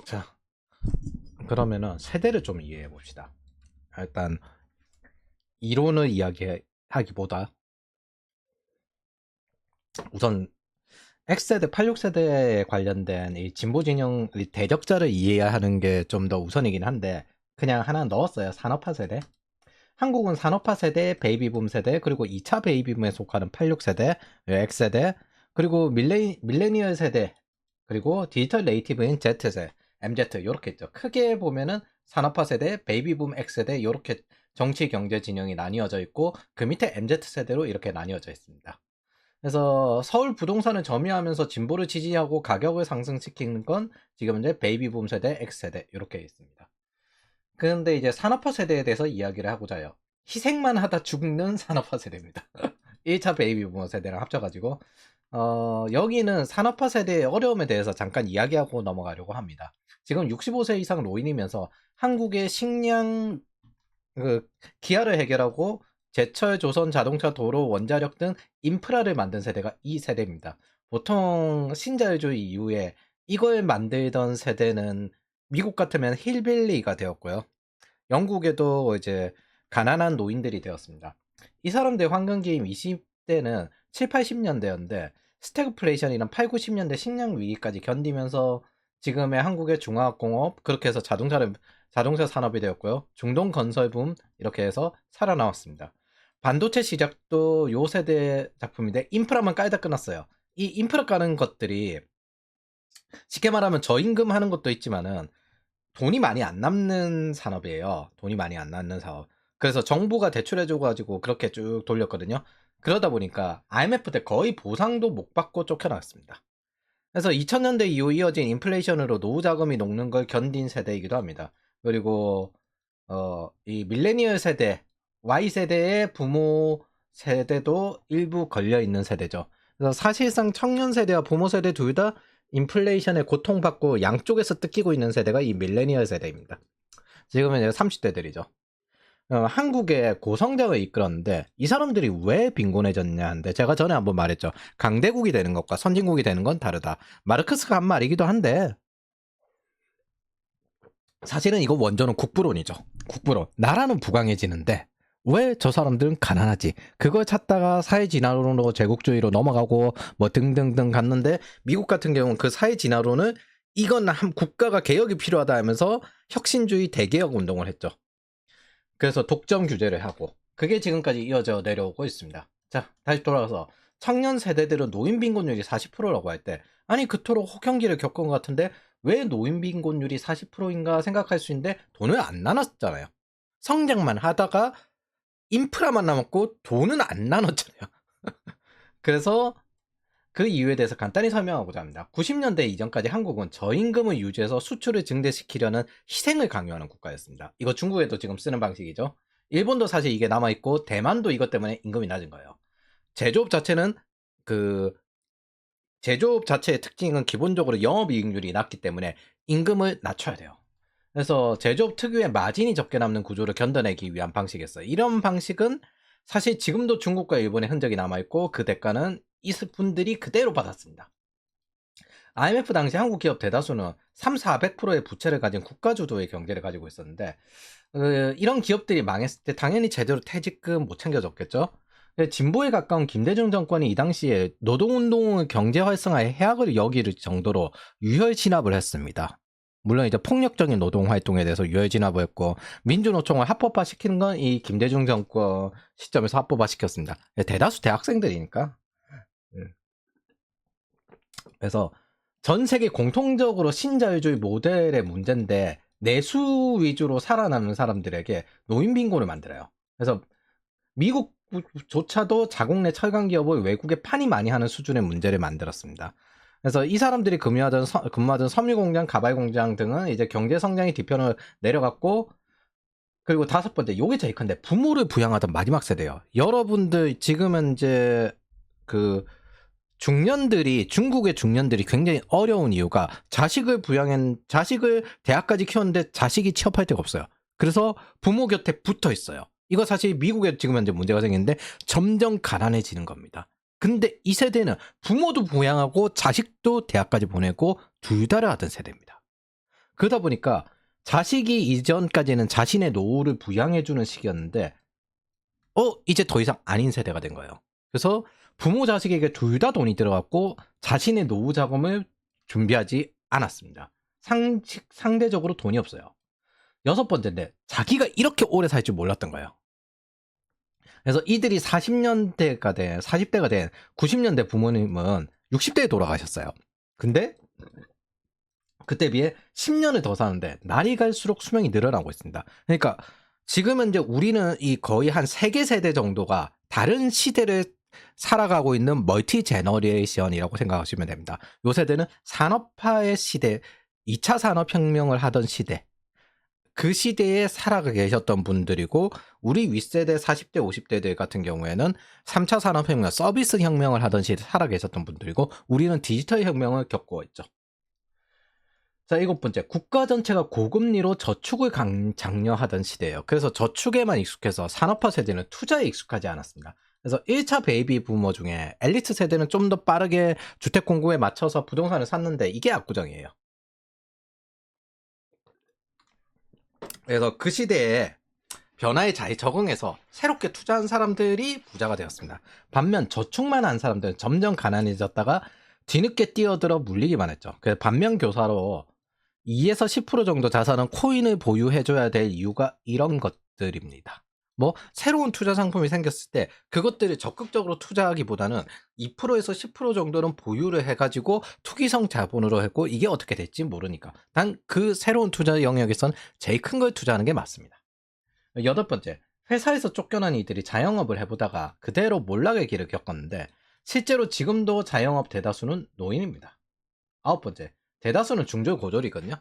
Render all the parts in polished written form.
자, 그러면은 세대를 좀 이해해 봅시다. 일단 이론을 이야기하기보다 우선 X세대, 86세대에 관련된 이 진보 진영 대적자를 이해하는 게 좀 더 우선이긴 한데 그냥 하나 넣었어요. 산업화 세대. 한국은 산업화 세대, 베이비붐 세대, 그리고 2차 베이비붐에 속하는 86세대, X세대, 그리고 밀레니얼 세대, 그리고 디지털 네이티브인 Z세대, MZ 이렇게 있죠. 크게 보면은 산업화 세대, 베이비붐 X세대 이렇게 정치 경제 진영이 나뉘어져 있고 그 밑에 MZ세대로 이렇게 나뉘어져 있습니다. 그래서 서울 부동산을 점유하면서 진보를 지지하고 가격을 상승시키는 건 지금 이제 베이비붐 세대, X세대 이렇게 있습니다. 그런데 이제 산업화 세대에 대해서 이야기를 하고자 해요. 희생만 하다 죽는 산업화 세대입니다. 1차 베이비부머 세대랑 합쳐가지고 여기는 산업화 세대의 어려움에 대해서 잠깐 이야기하고 넘어가려고 합니다. 지금 65세 이상 노인이면서 한국의 식량 기아를 해결하고 제철, 조선, 자동차, 도로, 원자력 등 인프라를 만든 세대가 이 세대입니다. 보통 신자유주의 이후에 이걸 만들던 세대는 미국 같으면 힐빌리가 되었고요. 영국에도 이제 가난한 노인들이 되었습니다. 이 사람들 황금기임 20대는 7, 80년대였는데 스태그플레이션이란 8, 90년대 식량 위기까지 견디면서 지금의 한국의 중화학공업 그렇게 해서 자동차 산업이 되었고요. 중동 건설붐 이렇게 해서 살아나왔습니다. 반도체 시작도 요 세대 작품인데 인프라만 깔다 끝났어요. 이 인프라 까는 것들이 쉽게 말하면 저임금 하는 것도 있지만은 돈이 많이 안 남는 산업이에요. 돈이 많이 안 남는 사업. 그래서 정부가 대출해줘가지고 그렇게 쭉 돌렸거든요. 그러다 보니까 IMF 때 거의 보상도 못 받고 쫓겨났습니다. 그래서 2000년대 이후 이어진 인플레이션으로 노후 자금이 녹는 걸 견딘 세대이기도 합니다. 그리고 이 밀레니얼 세대, Y세대의 부모 세대도 일부 걸려 있는 세대죠. 그래서 사실상 청년 세대와 부모 세대 둘 다 인플레이션에 고통받고 양쪽에서 뜯기고 있는 세대가 이 밀레니얼 세대입니다. 지금은 이제 30대들이죠. 한국의 고성장을 이끌었는데 이 사람들이 왜 빈곤해졌냐 하는데 제가 전에 한번 말했죠. 강대국이 되는 것과 선진국이 되는 건 다르다. 마르크스가 한 말이기도 한데 사실은 이거 원조는 국부론이죠. 국부론. 나라는 부강해지는데 왜 저 사람들은 가난하지? 그걸 찾다가 사회진화론으로 제국주의로 넘어가고 뭐 등등등 갔는데 미국 같은 경우는 그 사회진화론을 이건 한 국가가 개혁이 필요하다 하면서 혁신주의 대개혁 운동을 했죠. 그래서 독점 규제를 하고 그게 지금까지 이어져 내려오고 있습니다. 자, 다시 돌아가서 청년 세대들은 노인 빈곤율이 40%라고 할 때 아니 그토록 혹경기를 겪은 것 같은데 왜 노인 빈곤율이 40%인가 생각할 수 있는데 돈을 안 나눴잖아요. 성장만 하다가 인프라만 남았고 돈은 안 나눴잖아요. 그래서 그 이유에 대해서 간단히 설명하고자 합니다. 90년대 이전까지 한국은 저임금을 유지해서 수출을 증대시키려는 희생을 강요하는 국가였습니다. 이거 중국에도 지금 쓰는 방식이죠. 일본도 사실 이게 남아있고 대만도 이것 때문에 임금이 낮은 거예요. 제조업 자체는 제조업 자체의 특징은 기본적으로 영업이익률이 낮기 때문에 임금을 낮춰야 돼요. 그래서 제조업 특유의 마진이 적게 남는 구조를 견뎌내기 위한 방식이었어요. 이런 방식은 사실 지금도 중국과 일본의 흔적이 남아있고 그 대가는 이분들이 그대로 받았습니다. IMF 당시 한국 기업 대다수는 3, 400%의 부채를 가진 국가주도의 경제를 가지고 있었는데 이런 기업들이 망했을 때 당연히 제대로 퇴직금 못 챙겨줬겠죠. 진보에 가까운 김대중 정권이 이 당시에 노동운동을 경제 활성화에 해악을 여길 정도로 유혈 진압을 했습니다. 물론 이제 폭력적인 노동 활동에 대해서 유혈 진압을 했고 민주노총을 합법화 시키는 건 이 김대중 정권 시점에서 합법화 시켰습니다. 대다수 대학생들이니까. 그래서 전 세계 공통적으로 신자유주의 모델의 문제인데 내수 위주로 살아남는 사람들에게 노인 빈곤을 만들어요. 그래서 미국조차도 자국 내 철강 기업을 외국에 판이 많이 하는 수준의 문제를 만들었습니다. 그래서 이 사람들이 근무하던 섬유 공장, 가발 공장 등은 이제 경제 성장의 뒤편을 내려갔고 그리고 다섯 번째, 요게 제일 큰데 부모를 부양하던 마지막 세대예요. 여러분들 지금은 이제 중국의 중년들이 굉장히 어려운 이유가 자식을 대학까지 키웠는데 자식이 취업할 데가 없어요. 그래서 부모 곁에 붙어 있어요. 이거 사실 미국에 지금 현재 문제가 생기는데 점점 가난해지는 겁니다. 근데 이 세대는 부모도 부양하고 자식도 대학까지 보내고 둘 다를 하던 세대입니다. 그러다 보니까 자식이 이전까지는 자신의 노후를 부양해주는 시기였는데 이제 더 이상 아닌 세대가 된 거예요. 그래서 부모 자식에게 둘 다 돈이 들어갔고 자신의 노후 자금을 준비하지 않았습니다. 상대적으로 돈이 없어요. 6번째인데 자기가 이렇게 오래 살 줄 몰랐던 거예요. 그래서 이들이 40년대가 된 40대가 된 90년대 부모님은 60대에 돌아가셨어요. 근데 그때 비해 10년을 더 사는데 날이 갈수록 수명이 늘어나고 있습니다. 그러니까 지금은 이제 우리는 이 거의 한 3개 세대 정도가 다른 시대를 살아가고 있는 멀티 제너레이션이라고 생각하시면 됩니다. 요 세대는 산업화의 시대, 2차 산업혁명을 하던 시대, 그 시대에 살아가 계셨던 분들이고, 우리 윗세대 40대 50대들 같은 경우에는 3차 산업혁명, 서비스 혁명을 하던 시대에 살아 계셨던 분들이고, 우리는 디지털 혁명을 겪고 있죠. 자, 7번째, 국가 전체가 고금리로 저축을 장려하던 시대예요. 그래서 저축에만 익숙해서 산업화 세대는 투자에 익숙하지 않았습니다. 그래서 1차 베이비 부머 중에 엘리트 세대는 좀 더 빠르게 주택 공급에 맞춰서 부동산을 샀는데 이게 압구정이에요. 그래서 그 시대에 변화에 잘 적응해서 새롭게 투자한 사람들이 부자가 되었습니다. 반면 저축만 한 사람들은 점점 가난해졌다가 뒤늦게 뛰어들어 물리기만 했죠. 그래서 반면 교사로 2에서 10% 정도 자산은 코인을 보유해줘야 될 이유가 이런 것들입니다. 뭐 새로운 투자 상품이 생겼을 때 그것들을 적극적으로 투자하기보다는 2%에서 10% 정도는 보유를 해가지고 투기성 자본으로 했고, 이게 어떻게 될지 모르니까 단 그 새로운 투자 영역에선 제일 큰 걸 투자하는 게 맞습니다. 8번째, 회사에서 쫓겨난 이들이 자영업을 해보다가 그대로 몰락의 길을 겪었는데 실제로 지금도 자영업 대다수는 노인입니다. 9번째, 대다수는 중졸고졸이거든요.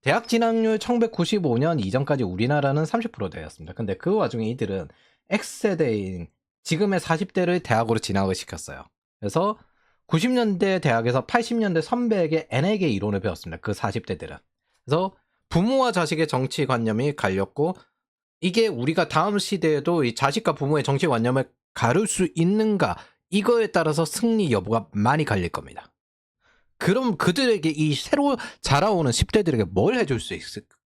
대학 진학률 1995년 이전까지 우리나라는 30%대였습니다. 근데 그 와중에 이들은 X세대인 지금의 40대를 대학으로 진학을 시켰어요. 그래서 90년대 대학에서 80년대 선배에게 N에게 이론을 배웠습니다. 그 40대들은. 그래서 부모와 자식의 정치관념이 갈렸고, 이게 우리가 다음 시대에도 이 자식과 부모의 정치관념을 가를 수 있는가, 이거에 따라서 승리 여부가 많이 갈릴 겁니다. 그럼 그들에게, 이 새로 자라오는 10대들에게 뭘 해줄 수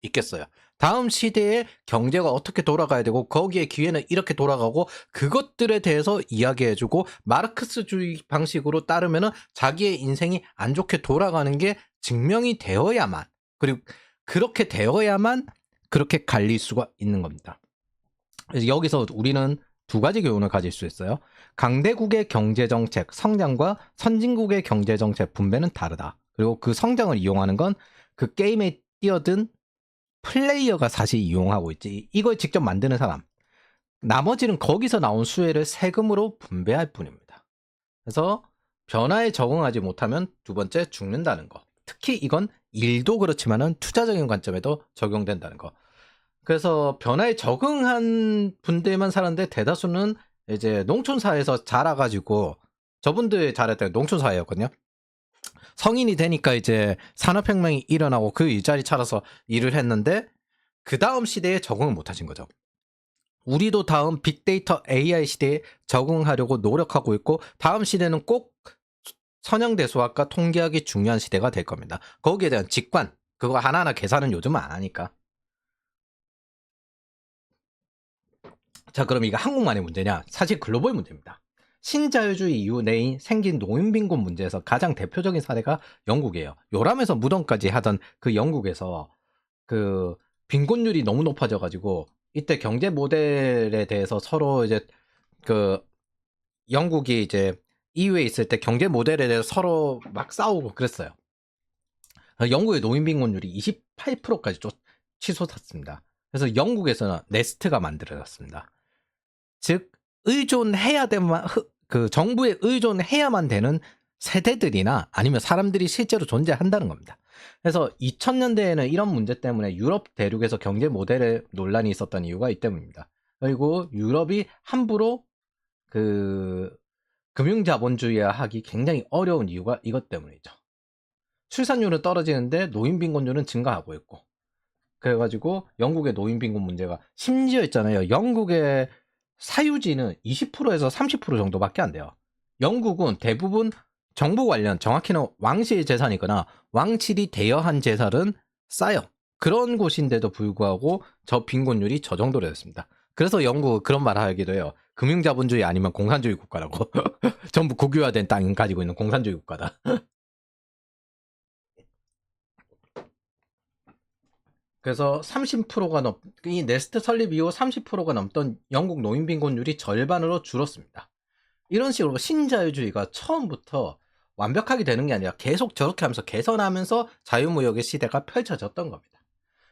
있겠어요? 다음 시대에 경제가 어떻게 돌아가야 되고 거기에 기회는 이렇게 돌아가고, 그것들에 대해서 이야기해주고 마르크스주의 방식으로 따르면 자기의 인생이 안 좋게 돌아가는 게 증명이 되어야만, 그리고 그렇게 되어야만 그렇게 갈릴 수가 있는 겁니다. 그래서 여기서 우리는 두 가지 교훈을 가질 수 있어요. 강대국의 경제정책 성장과 선진국의 경제정책 분배는 다르다. 그리고 그 성장을 이용하는 건 그 게임에 뛰어든 플레이어가 사실 이용하고 있지, 이걸 직접 만드는 사람, 나머지는 거기서 나온 수혜를 세금으로 분배할 뿐입니다. 그래서 변화에 적응하지 못하면 두 번째, 죽는다는 거. 특히 이건 일도 그렇지만은 투자적인 관점에도 적용된다는 거. 그래서 변화에 적응한 분들만 사는데 대다수는 이제 농촌사회에서 자라가지고, 저분들 자랄 때 농촌사회였거든요. 성인이 되니까 이제 산업혁명이 일어나고 그 일자리 찾아서 일을 했는데 그 다음 시대에 적응을 못하신 거죠. 우리도 다음 빅데이터 AI 시대에 적응하려고 노력하고 있고, 다음 시대는 꼭 선형대수학과 통계학이 중요한 시대가 될 겁니다. 거기에 대한 직관, 그거 하나하나 계산은 요즘은 안 하니까. 자, 그럼 이게 한국만의 문제냐? 사실 글로벌 문제입니다. 신자유주의 이후 내인 생긴 노인빈곤 문제에서 가장 대표적인 사례가 영국이에요. 요람에서 무덤까지 하던 그 영국에서 그 빈곤율이 너무 높아져가지고, 이때 경제 모델에 대해서 서로 이제 그 영국이 이제 EU에 있을 때 경제 모델에 대해서 서로 막 싸우고 그랬어요. 영국의 노인빈곤율이 28%까지 치솟았습니다. 그래서 영국에서는 네스트가 만들어졌습니다. 즉 의존해야 되만, 그 정부에 의존해야만 되는 세대들이나 아니면 사람들이 실제로 존재한다는 겁니다. 그래서 2000년대에는 이런 문제 때문에 유럽 대륙에서 경제 모델에 논란이 있었던 이유가 이 때문입니다. 그리고 유럽이 함부로 그 금융자본주의화 하기 굉장히 어려운 이유가 이것 때문이죠. 출산율은 떨어지는데 노인빈곤율은 증가하고 있고, 그래가지고 영국의 노인빈곤 문제가, 심지어 있잖아요, 영국의 사유지는 20%에서 30% 정도밖에 안 돼요. 영국은 대부분 정부 관련, 정확히는 왕실 재산이거나 왕실이 대여한 재산은 싸요. 그런 곳인데도 불구하고 저 빈곤율이 저 정도로 됐습니다. 그래서 영국 그런 말 하기도 해요. 금융자본주의 아니면 공산주의 국가라고. 전부 국유화된 땅 가지고 있는 공산주의 국가다. 그래서 30%가 이 네스트 설립 이후 30%가 넘던 영국 노인 빈곤율이 절반으로 줄었습니다. 이런 식으로 신자유주의가 처음부터 완벽하게 되는 게 아니라 계속 저렇게 하면서 개선하면서 자유무역의 시대가 펼쳐졌던 겁니다.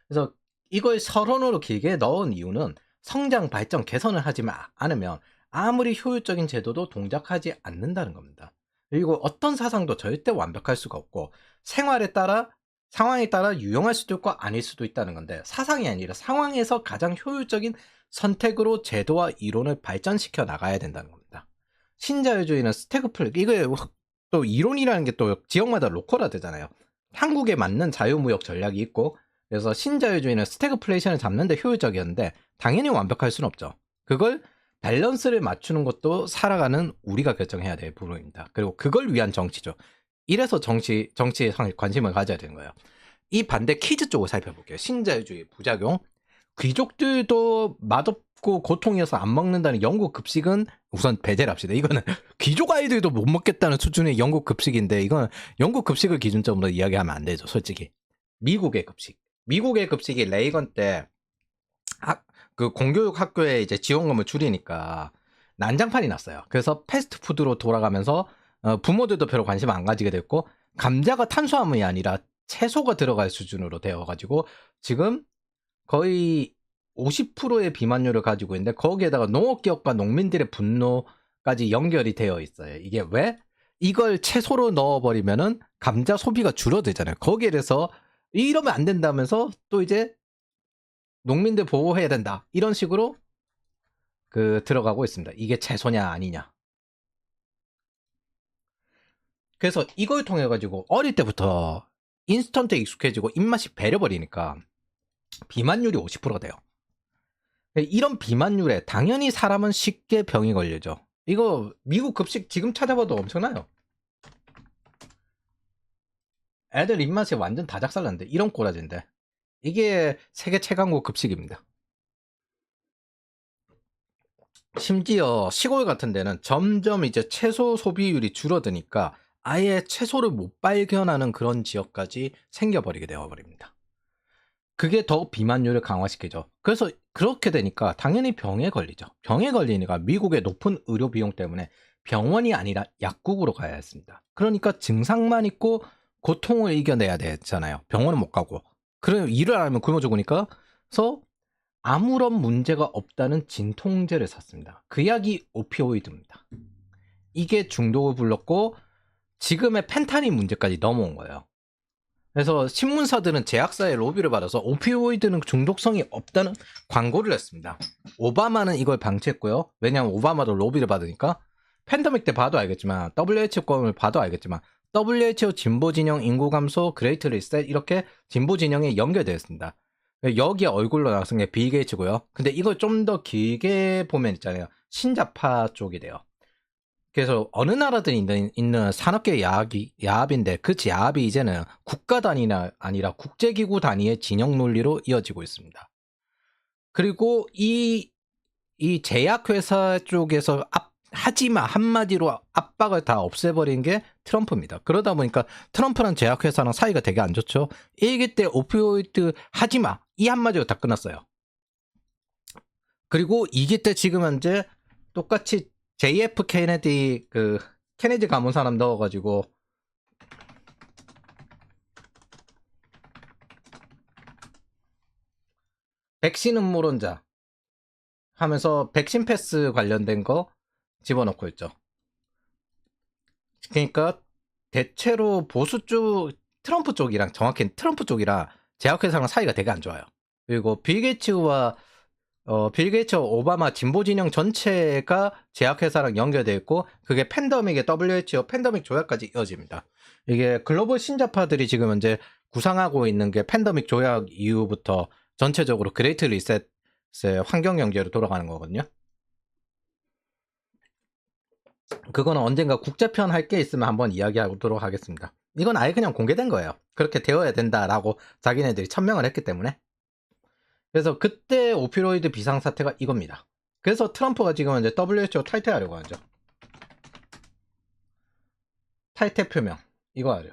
그래서 이걸 서론으로 길게 넣은 이유는 성장, 발전, 개선을 하지 않으면 아무리 효율적인 제도도 동작하지 않는다는 겁니다. 그리고 어떤 사상도 절대 완벽할 수가 없고 생활에 따라 상황에 따라 유용할 수도 있고 아닐 수도 있다는 건데 사상이 아니라 상황에서 가장 효율적인 선택으로 제도와 이론을 발전시켜 나가야 된다는 겁니다. 신자유주의는 스태그플레 이게 또 이론이라는 게 또 지역마다 로컬화되잖아요. 한국에 맞는 자유무역 전략이 있고 그래서 신자유주의는 스태그플레이션을 잡는 데 효율적이었는데 당연히 완벽할 수는 없죠. 그걸 밸런스를 맞추는 것도 살아가는 우리가 결정해야 될 부분입니다. 그리고 그걸 위한 정치죠. 이래서 정치에 관심을 가져야 되는 거예요. 이 반대 퀴즈 쪽을 살펴볼게요. 신자유주의 부작용. 귀족들도 맛없고 고통이어서 안 먹는다는 영국 급식은 우선 배제를 합시다. 이거는 귀족 아이들도 못 먹겠다는 수준의 영국 급식인데 이건 영국 급식을 기준점으로 이야기하면 안 되죠. 솔직히. 미국의 급식. 미국의 급식이 레이건 때 그 공교육 학교에 이제 지원금을 줄이니까 난장판이 났어요. 그래서 패스트푸드로 돌아가면서 부모들도 별로 관심 안 가지게 됐고 감자가 탄수화물이 아니라 채소가 들어갈 수준으로 되어가지고 지금 거의 50%의 비만율을 가지고 있는데 거기에다가 농업기업과 농민들의 분노까지 연결이 되어 있어요. 이게 왜? 이걸 채소로 넣어버리면은 감자 소비가 줄어들잖아요. 거기에 대해서 이러면 안 된다면서 또 이제 농민들 보호해야 된다. 이런 식으로 들어가고 있습니다. 이게 채소냐 아니냐. 그래서 이걸 통해 가지고 어릴 때부터 인스턴트에 익숙해지고 입맛이 배려버리니까 비만율이 50%가 돼요. 이런 비만율에 당연히 사람은 쉽게 병이 걸리죠. 이거 미국 급식 지금 찾아봐도 엄청나요. 애들 입맛이 완전 다 작살났는데 이런 꼬라지인데 이게 세계 최강국 급식입니다. 심지어 시골 같은 데는 점점 이제 채소 소비율이 줄어드니까 아예 채소를 못 발견하는 그런 지역까지 생겨버리게 되어버립니다. 그게 더 비만율을 강화시키죠. 그래서 그렇게 되니까 당연히 병에 걸리죠. 병에 걸리니까 미국의 높은 의료 비용 때문에 병원이 아니라 약국으로 가야 했습니다. 그러니까 증상만 있고 고통을 이겨내야 되잖아요. 병원은 못 가고. 그럼 일을 안 하면 굶어 죽으니까. 그래서 아무런 문제가 없다는 진통제를 샀습니다. 그 약이 오피오이드입니다. 이게 중독을 불렀고 지금의 펜타닌 문제까지 넘어온 거예요. 그래서 신문사들은 제약사의 로비를 받아서 오피오이드는 중독성이 없다는 광고를 했습니다. 오바마는 이걸 방치했고요. 왜냐하면 오바마도 로비를 받으니까 팬데믹 때 봐도 알겠지만 WHO 건을 봐도 알겠지만 WHO 진보진영 인구감소 그레이트 리셋 이렇게 진보진영에 연결되어 있습니다. 여기에 얼굴로 나선 게 빌 게이츠고요. 근데 이걸 좀 더 길게 보면 있잖아요. 신자파 쪽이 돼요. 그래서 어느 나라든 있는 산업계 야합인데 그 야합이 이제는 국가 단위나 아니라 국제기구 단위의 진영 논리로 이어지고 있습니다. 그리고 이 제약회사 쪽에서 하지마 한마디로 압박을 다 없애버린 게 트럼프입니다. 그러다 보니까 트럼프랑 제약회사랑 사이가 되게 안 좋죠. 일기 때 오피오이드 하지마 이 한마디로 다 끝났어요. 그리고 2기 때 지금 현재 똑같이 JF 케네디 케네디 가문 사람 넣어가지고 백신 음모론자 하면서 백신 패스 관련된 거 집어넣고 있죠. 그러니까 대체로 보수 쪽 트럼프 쪽이랑 정확히 트럼프 쪽이랑 제약회사랑 사이가 되게 안 좋아요. 그리고 빌 게이츠와 오바마 진보 진영 전체가 제약회사랑 연결되어 있고 그게 팬데믹의 WHO 팬데믹 조약까지 이어집니다. 이게 글로벌 신자파들이 지금 현재 구상하고 있는 게 팬데믹 조약 이후부터 전체적으로 그레이트 리셋의 환경 경제로 돌아가는 거거든요. 그거는 언젠가 국제편 할 게 있으면 한번 이야기하도록 하겠습니다. 이건 아예 그냥 공개된 거예요. 그렇게 되어야 된다라고 자기네들이 천명을 했기 때문에. 그래서 그때 오피로이드 비상사태가 이겁니다. 그래서 트럼프가 지금 이제 WHO 탈퇴하려고 하죠. 탈퇴 표명. 이거 하죠.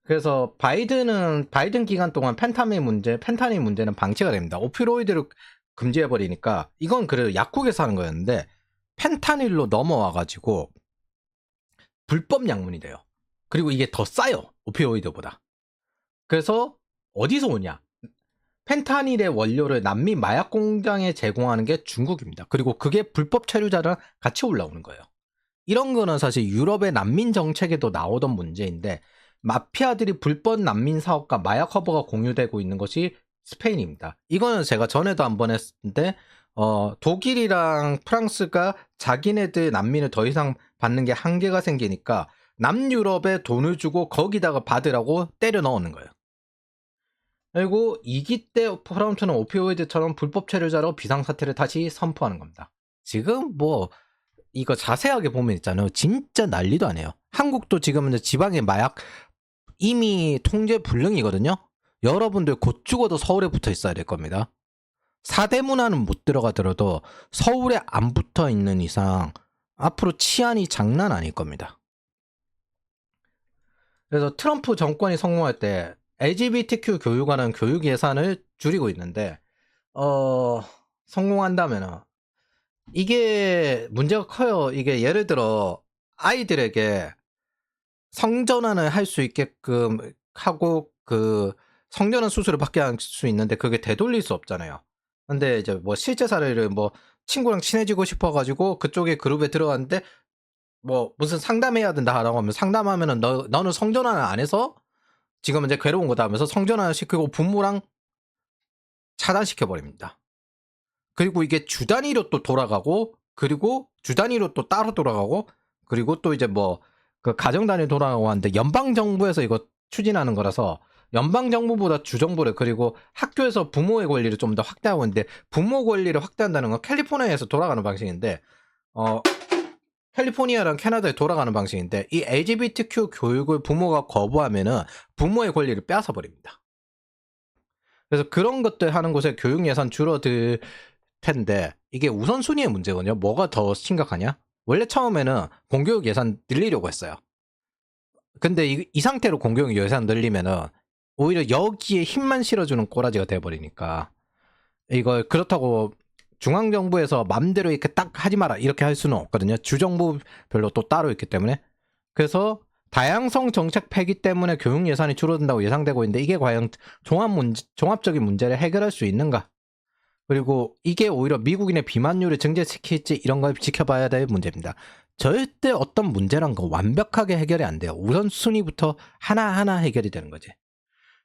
그래서 바이든 기간 동안 펜타닐 문제는 방치가 됩니다. 오피로이드를 금지해버리니까 이건 그래도 약국에서 하는 거였는데 펜타닐로 넘어와가지고 불법 약물이 돼요. 그리고 이게 더 싸요. 오피오이드보다. 그래서 어디서 오냐? 펜타닐의 원료를 남미 마약 공장에 제공하는 게 중국입니다. 그리고 그게 불법 체류자랑 같이 올라오는 거예요. 이런 거는 사실 유럽의 난민 정책에도 나오던 문제인데 마피아들이 불법 난민 사업과 마약 허브가 공유되고 있는 것이 스페인입니다. 이거는 제가 전에도 한번 했는데 독일이랑 프랑스가 자기네들 난민을 더 이상 받는 게 한계가 생기니까 남유럽에 돈을 주고 거기다가 받으라고 때려 넣는 거예요. 그리고 2기 때 트럼프는 오피오이드처럼 불법 체류자로 비상사태를 다시 선포하는 겁니다. 지금 뭐 이거 자세하게 보면 있잖아요. 진짜 난리도 아니에요. 한국도 지금 지방의 마약 이미 통제 불능이거든요. 여러분들 곧 죽어도 서울에 붙어 있어야 될 겁니다. 사대문화는 못 들어가더라도 서울에 안 붙어 있는 이상 앞으로 치안이 장난 아닐 겁니다. 그래서 트럼프 정권이 성공할 때 LGBTQ 교육하는 교육 예산을 줄이고 있는데 성공한다면 이게 문제가 커요. 이게 예를 들어 아이들에게 성전환을 할 수 있게끔 하고 그 성전환 수술을 받게 할 수 있는데 그게 되돌릴 수 없잖아요. 근데 이제 뭐 실제 사례를 뭐 친구랑 친해지고 싶어가지고 그쪽에 그룹에 들어갔는데 뭐 무슨 상담해야 된다라고 하면 상담하면은 너는 성전환을 안 해서 지금 이제 괴로운 거다 하면서 성전환을 시키고 부모랑 차단시켜 버립니다. 그리고 이게 주 단위로 또 돌아가고 그리고 주 단위로 또 따로 돌아가고 그리고 또 이제 뭐 그 가정 단위 돌아가고 하는데 연방 정부에서 이거 추진하는 거라서 연방 정부보다 주 정부를 그리고 학교에서 부모의 권리를 좀 더 확대하고 있는데 부모 권리를 확대한다는 건 캘리포니아에서 돌아가는 방식인데 캘리포니아랑 캐나다에 돌아가는 방식인데 이 LGBTQ 교육을 부모가 거부하면은 부모의 권리를 빼앗아 버립니다. 그래서 그런 것들 하는 곳에 교육 예산 줄어들 텐데 이게 우선순위의 문제거든요. 뭐가 더 심각하냐? 원래 처음에는 공교육 예산 늘리려고 했어요. 근데 이 상태로 공교육 예산 늘리면은 오히려 여기에 힘만 실어주는 꼬라지가 돼버리니까 이걸 그렇다고 중앙정부에서 맘대로 이렇게 딱 하지 마라 이렇게 할 수는 없거든요. 주정부별로 또 따로 있기 때문에. 그래서 다양성 정책 폐기 때문에 교육 예산이 줄어든다고 예상되고 있는데 이게 과연 종합적인 문제를 해결할 수 있는가? 그리고 이게 오히려 미국인의 비만율을 증대시킬지 이런 걸 지켜봐야 될 문제입니다. 절대 어떤 문제란 거 완벽하게 해결이 안 돼요. 우선순위부터 하나하나 해결이 되는 거지.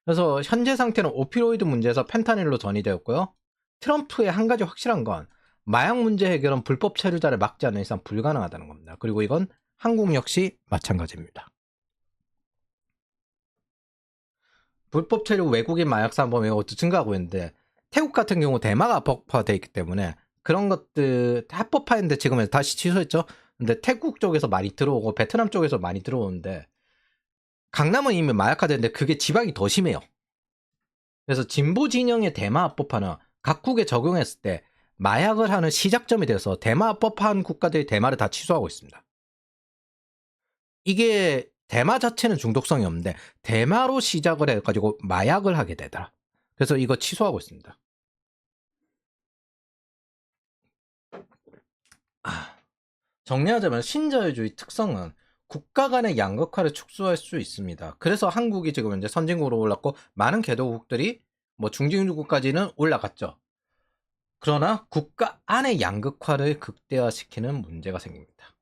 그래서 현재 상태는 오피로이드 문제에서 펜타닐로 전이되었고요. 트럼프의 한 가지 확실한 건 마약 문제 해결은 불법 체류자를 막지 않는 이상 불가능하다는 겁니다. 그리고 이건 한국 역시 마찬가지입니다. 불법 체류 외국인 마약 산범이 증가하고 있는데 태국 같은 경우 대마가 합법화되어 있기 때문에 그런 것들 합법화했는데 지금 다시 취소했죠. 근데 태국 쪽에서 많이 들어오고 베트남 쪽에서 많이 들어오는데 강남은 이미 마약화되는데 그게 지방이 더 심해요. 그래서 진보 진영의 대마 합법화는 각국에 적용했을 때 마약을 하는 시작점이 돼서 대마 합법화한 국가들이 대마를 다 취소하고 있습니다. 이게 대마 자체는 중독성이 없는데 대마로 시작을 해가지고 마약을 하게 되더라. 그래서 이거 취소하고 있습니다. 정리하자면 신자유주의 특성은 국가 간의 양극화를 축소할 수 있습니다. 그래서 한국이 지금 현재 선진국으로 올랐고 많은 개도국들이 뭐 중진국까지는 올라갔죠. 그러나 국가 안의 양극화를 극대화시키는 문제가 생깁니다.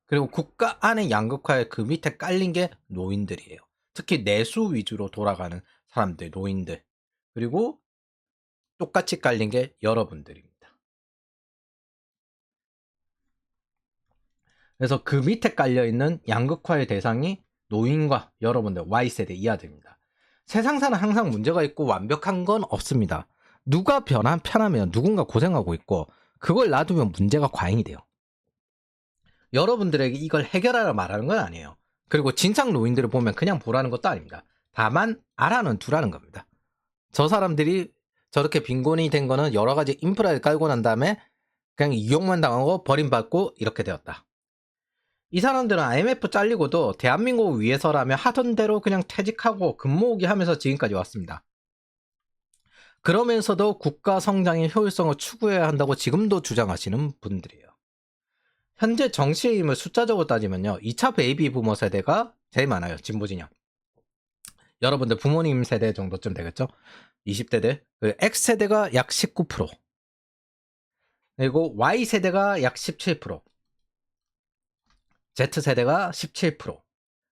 그리고 국가 안의 양극화의 그 밑에 깔린 게 노인들이에요. 특히 내수 위주로 돌아가는 사람들, 노인들. 그리고 똑같이 깔린 게 여러분들입니다. 그래서 그 밑에 깔려있는 양극화의 대상이 노인과 여러분들 Y세대 이하들입니다. 세상사는 항상 문제가 있고 완벽한 건 없습니다. 누가 편하면 누군가 고생하고 있고 그걸 놔두면 문제가 과잉이 돼요. 여러분들에게 이걸 해결하라 말하는 건 아니에요. 그리고 진상 노인들을 보면 그냥 보라는 것도 아닙니다. 다만 알아는 두라는 겁니다. 저 사람들이 저렇게 빈곤이 된 거는 여러 가지 인프라를 깔고 난 다음에 그냥 이용만 당하고 버림받고 이렇게 되었다. 이 사람들은 IMF 잘리고도 대한민국을 위해서라면 하던 대로 그냥 퇴직하고 근무오기 하면서 지금까지 왔습니다. 그러면서도 국가 성장의 효율성을 추구해야 한다고 지금도 주장하시는 분들이에요. 현재 정치의 힘을 숫자적으로 따지면요. 2차 베이비 부머 세대가 제일 많아요. 진보 진영. 여러분들 부모님 세대 정도쯤 되겠죠? 20대들. X세대가 약 19%. 그리고 Y세대가 약 17%. Z세대가 17%.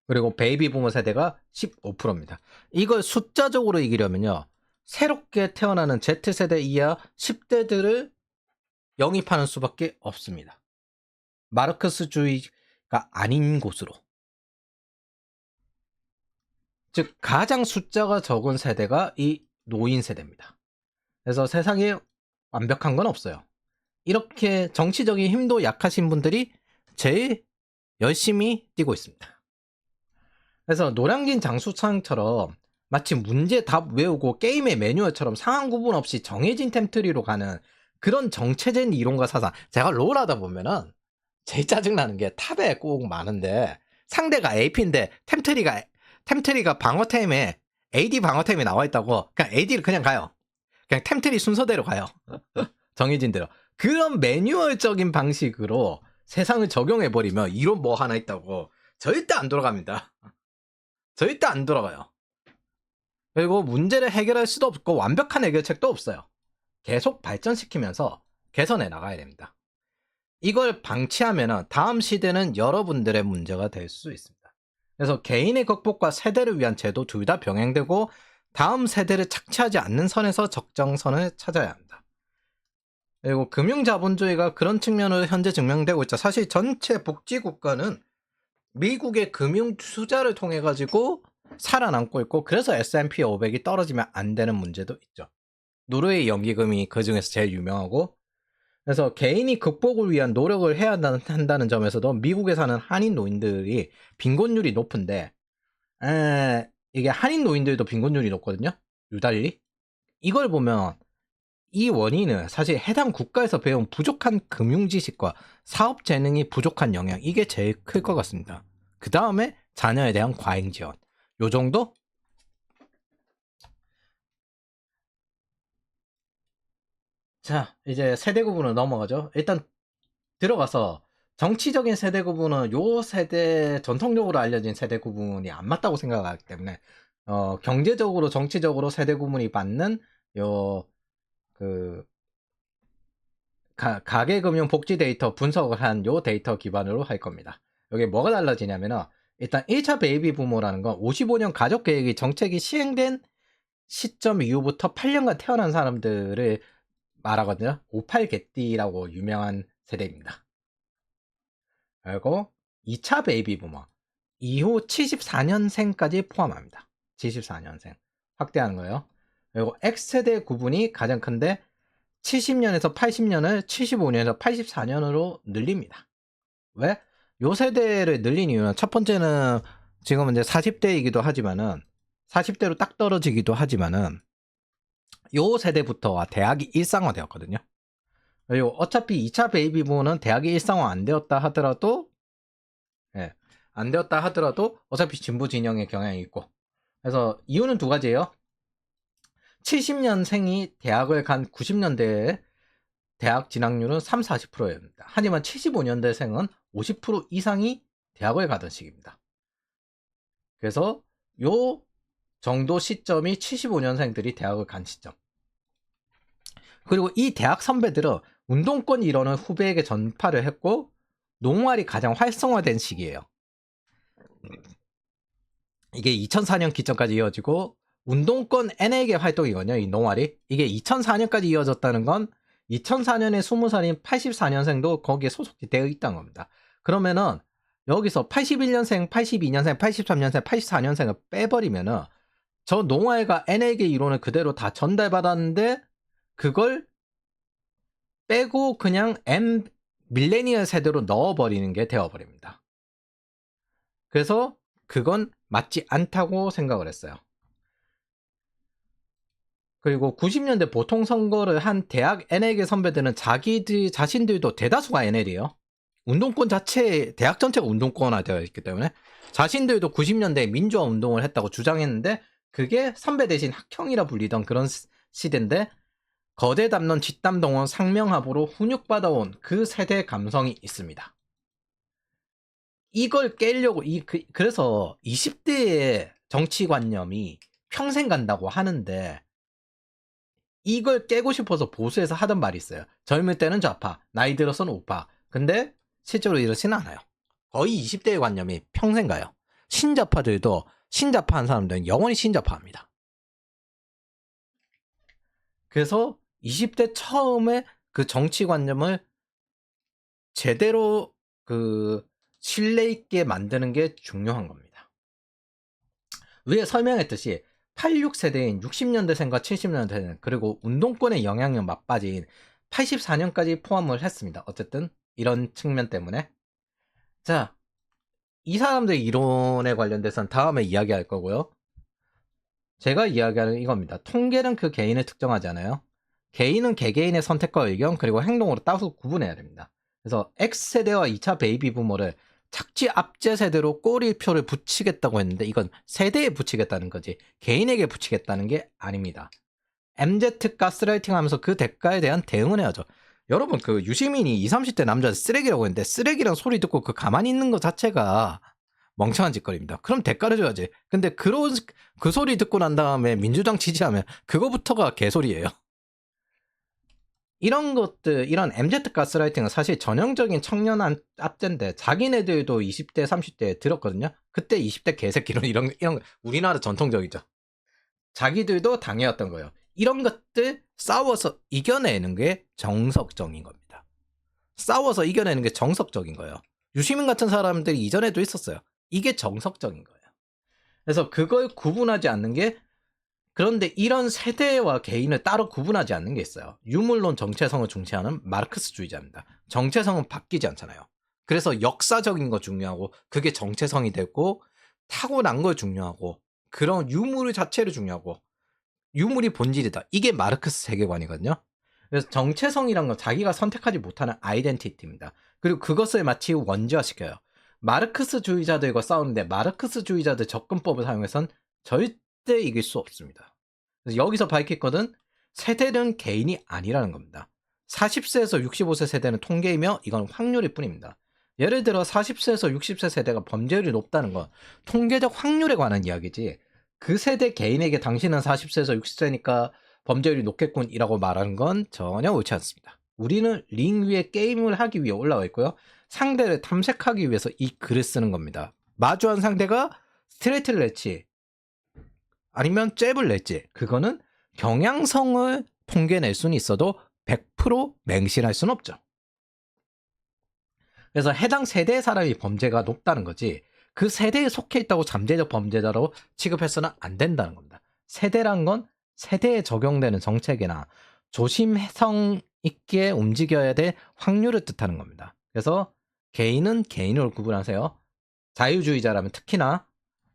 그리고 베이비 부머 세대가 15%입니다. 이걸 숫자적으로 이기려면요. 새롭게 태어나는 Z세대 이하 10대들을 영입하는 수밖에 없습니다. 마르크스주의가 아닌 곳으로. 즉 가장 숫자가 적은 세대가 이 노인 세대입니다. 그래서 세상에 완벽한 건 없어요. 이렇게 정치적인 힘도 약하신 분들이 제일 열심히 뛰고 있습니다. 그래서 노량진 장수창처럼 마치 문제 답 외우고 게임의 매뉴얼처럼 상황 구분 없이 정해진 템트리로 가는 그런 정체된 이론과 사상. 제가 롤 하다 보면은 제일 짜증나는 게 탑에 꼭 많은데 상대가 AP인데 템트리가 방어템에 AD 방어템이 나와 있다고 그냥 AD를 그냥 가요. 그냥 템트리 순서대로 가요. 정해진 대로. 그런 매뉴얼적인 방식으로 세상을 적용해버리면 이론 뭐 하나 있다고 절대 안 돌아갑니다. 절대 안 돌아가요. 그리고 문제를 해결할 수도 없고 완벽한 해결책도 없어요. 계속 발전시키면서 개선해 나가야 됩니다. 이걸 방치하면 다음 시대는 여러분들의 문제가 될 수 있습니다. 그래서 개인의 극복과 세대를 위한 제도 둘 다 병행되고 다음 세대를 착취하지 않는 선에서 적정선을 찾아야 합니다. 그리고 금융자본주의가 그런 측면으로 현재 증명되고 있죠. 사실 전체 복지국가는 미국의 금융 투자를 통해 가지고 살아남고 있고 그래서 S&P 500이 떨어지면 안 되는 문제도 있죠. 노르웨이 연기금이 그 중에서 제일 유명하고 그래서 개인이 극복을 위한 노력을 해야 한다는 점에서도 미국에 사는 한인 노인들이 빈곤율이 높은데 이게 한인 노인들도 빈곤율이 높거든요. 유달리. 이걸 보면 이 원인은 사실 해당 국가에서 배운 부족한 금융 지식과 사업 재능이 부족한 영향 이게 제일 클 것 같습니다. 그 다음에 자녀에 대한 과잉 지원 요 정도? 자 이제 세대 구분으로 넘어가죠. 일단 들어가서 정치적인 세대 구분은 요 세대 전통적으로 알려진 세대 구분이 안 맞다고 생각하기 때문에 경제적으로 정치적으로 세대 구분이 맞는 요그 가계금융 복지 데이터 분석을 한 요 데이터 기반으로 할 겁니다. 여기 뭐가 달라지냐면은 일단 1차 베이비 부모라는 건 55년 가족 계획이 정책이 시행된 시점 이후부터 8년간 태어난 사람들을 말하거든요. 58개띠라고 유명한 세대입니다. 그리고 2차 베이비 부머 이후 74년생까지 포함합니다. 74년생 확대하는 거예요. 그리고 X세대 구분이 가장 큰데 70년에서 80년을 75년에서 84년으로 늘립니다. 왜? 요 세대를 늘린 이유는 첫 번째는 지금은 이제 40대이기도 하지만은 40대로 딱 떨어지기도 하지만은 요 세대부터가 대학이 일상화되었거든요. 그리고 어차피 2차 베이비 부모는 대학이 일상화 안 되었다 하더라도 안 되었다 하더라도 어차피 진보 진영의 경향이 있고 그래서 이유는 두 가지예요. 70년생이 대학을 간 90년대에 대학 진학률은 30-40%입니다. 하지만 75년대생은 50% 이상이 대학을 가던 시기입니다. 그래서 요 정도 시점이 75년생들이 대학을 간 시점. 그리고 이 대학 선배들은 운동권 이론을 후배에게 전파를 했고 농활이 가장 활성화된 시기예요. 이게 2004년 기점까지 이어지고 운동권 NA계 활동이거든요. 이 농활이. 이게 2004년까지 이어졌다는 건 2004년에 20살인 84년생도 거기에 소속이 되어 있다는 겁니다. 그러면은 여기서 81년생, 82년생, 83년생, 84년생을 빼버리면은 저 농활과 NA계 이론을 그대로 다 전달받았는데 그걸 빼고 그냥 밀레니얼 세대로 넣어버리는 게 되어버립니다. 그래서 그건 맞지 않다고 생각을 했어요. 그리고 90년대 보통 선거를 한 대학 NL계 선배들은 자신들도 대다수가 NL이에요. 운동권 자체, 대학 전체가 운동권화되어 있기 때문에 자신들도 90년대에 민주화 운동을 했다고 주장했는데 그게 선배 대신 학형이라 불리던 그런 시대인데 거대 담론 집단동원 상명하부로 훈육받아온 그 세대 감성이 있습니다. 이걸 깨려고 그래서 20대의 정치관념이 평생 간다고 하는데 이걸 깨고 싶어서 보수에서 하던 말이 있어요. 젊을 때는 좌파, 나이 들어서는 우파. 근데 실제로 이렇지는 않아요. 거의 20대의 관념이 평생 가요. 신자파들도 신자파한 사람들은 영원히 신자파합니다. 그래서 20대 처음에 그 정치관념을 제대로 신뢰 있게 만드는 게 중요한 겁니다. 위에 설명했듯이 86세대인 60년대생과 70년대생 그리고 운동권의 영향력 맞빠진 84년까지 포함을 했습니다. 어쨌든 이런 측면 때문에. 자, 이 사람들의 이론에 관련돼서는 다음에 이야기할 거고요. 제가 이야기하는 이겁니다. 통계는 그 개인을 특정하지 않아요. 개인은 개개인의 선택과 의견 그리고 행동으로 따로 구분해야 됩니다. 그래서 X세대와 2차 베이비 부모를 착지 압제 세대로 꼬리표를 붙이겠다고 했는데 이건 세대에 붙이겠다는 거지 개인에게 붙이겠다는 게 아닙니다. MZ 가스라이팅 하면서 그 대가에 대한 대응을 해야죠. 여러분 그 유시민이 20, 30대 남자 쓰레기라고 했는데 쓰레기란 소리 듣고 그 가만히 있는 것 자체가 멍청한 짓거리입니다. 그럼 대가를 줘야지. 근데 그 소리 듣고 난 다음에 민주당 지지하면 그거부터가 개소리예요. 이런 것들, 이런 MZ 가스라이팅은 사실 전형적인 청년 압제인데 자기네들도 20대, 30대에 들었거든요. 그때 20대 개새끼로 이런 우리나라 전통적이죠. 자기들도 당해왔던 거예요. 이런 것들 싸워서 이겨내는 게 정석적인 겁니다. 싸워서 이겨내는 게 정석적인 거예요. 유시민 같은 사람들이 이전에도 있었어요. 이게 정석적인 거예요. 그래서 그걸 구분하지 않는 게 그런데 이런 세대와 개인을 따로 구분하지 않는 게 있어요. 유물론 정체성을 중시하는 마르크스주의자입니다. 정체성은 바뀌지 않잖아요. 그래서 역사적인 거 중요하고 그게 정체성이 되고 타고난 거 중요하고 그런 유물 자체를 중요하고 유물이 본질이다. 이게 마르크스 세계관이거든요. 그래서 정체성이란 건 자기가 선택하지 못하는 아이덴티티입니다. 그리고 그것을 마치 원죄화시켜요. 마르크스주의자들과 싸우는데 마르크스주의자들 접근법을 사용해선 절대 이길 수 없습니다. 그래서 여기서 밝힐 것은 세대는 개인이 아니라는 겁니다. 40세에서 65세 세대는 통계이며 이건 확률일 뿐입니다. 예를 들어 40세에서 60세 세대가 범죄율이 높다는 건 통계적 확률에 관한 이야기지 그 세대 개인에게 당신은 40세에서 60세니까 범죄율이 높겠군이라고 말하는 건 전혀 옳지 않습니다. 우리는 링 위에 게임을 하기 위해 올라와 있고요. 상대를 탐색하기 위해서 이 글을 쓰는 겁니다. 마주한 상대가 스트레이트를 낼지 아니면 잽을 낼지 그거는 경향성을 통계낼 수는 있어도 100% 맹신할 수는 없죠. 그래서 해당 세대의 사람이 범죄가 높다는 거지 그 세대에 속해 있다고 잠재적 범죄자로 취급해서는 안 된다는 겁니다. 세대란 건 세대에 적용되는 정책이나 조심성 있게 움직여야 될 확률을 뜻하는 겁니다. 그래서 개인은 개인으로 구분하세요. 자유주의자라면 특히나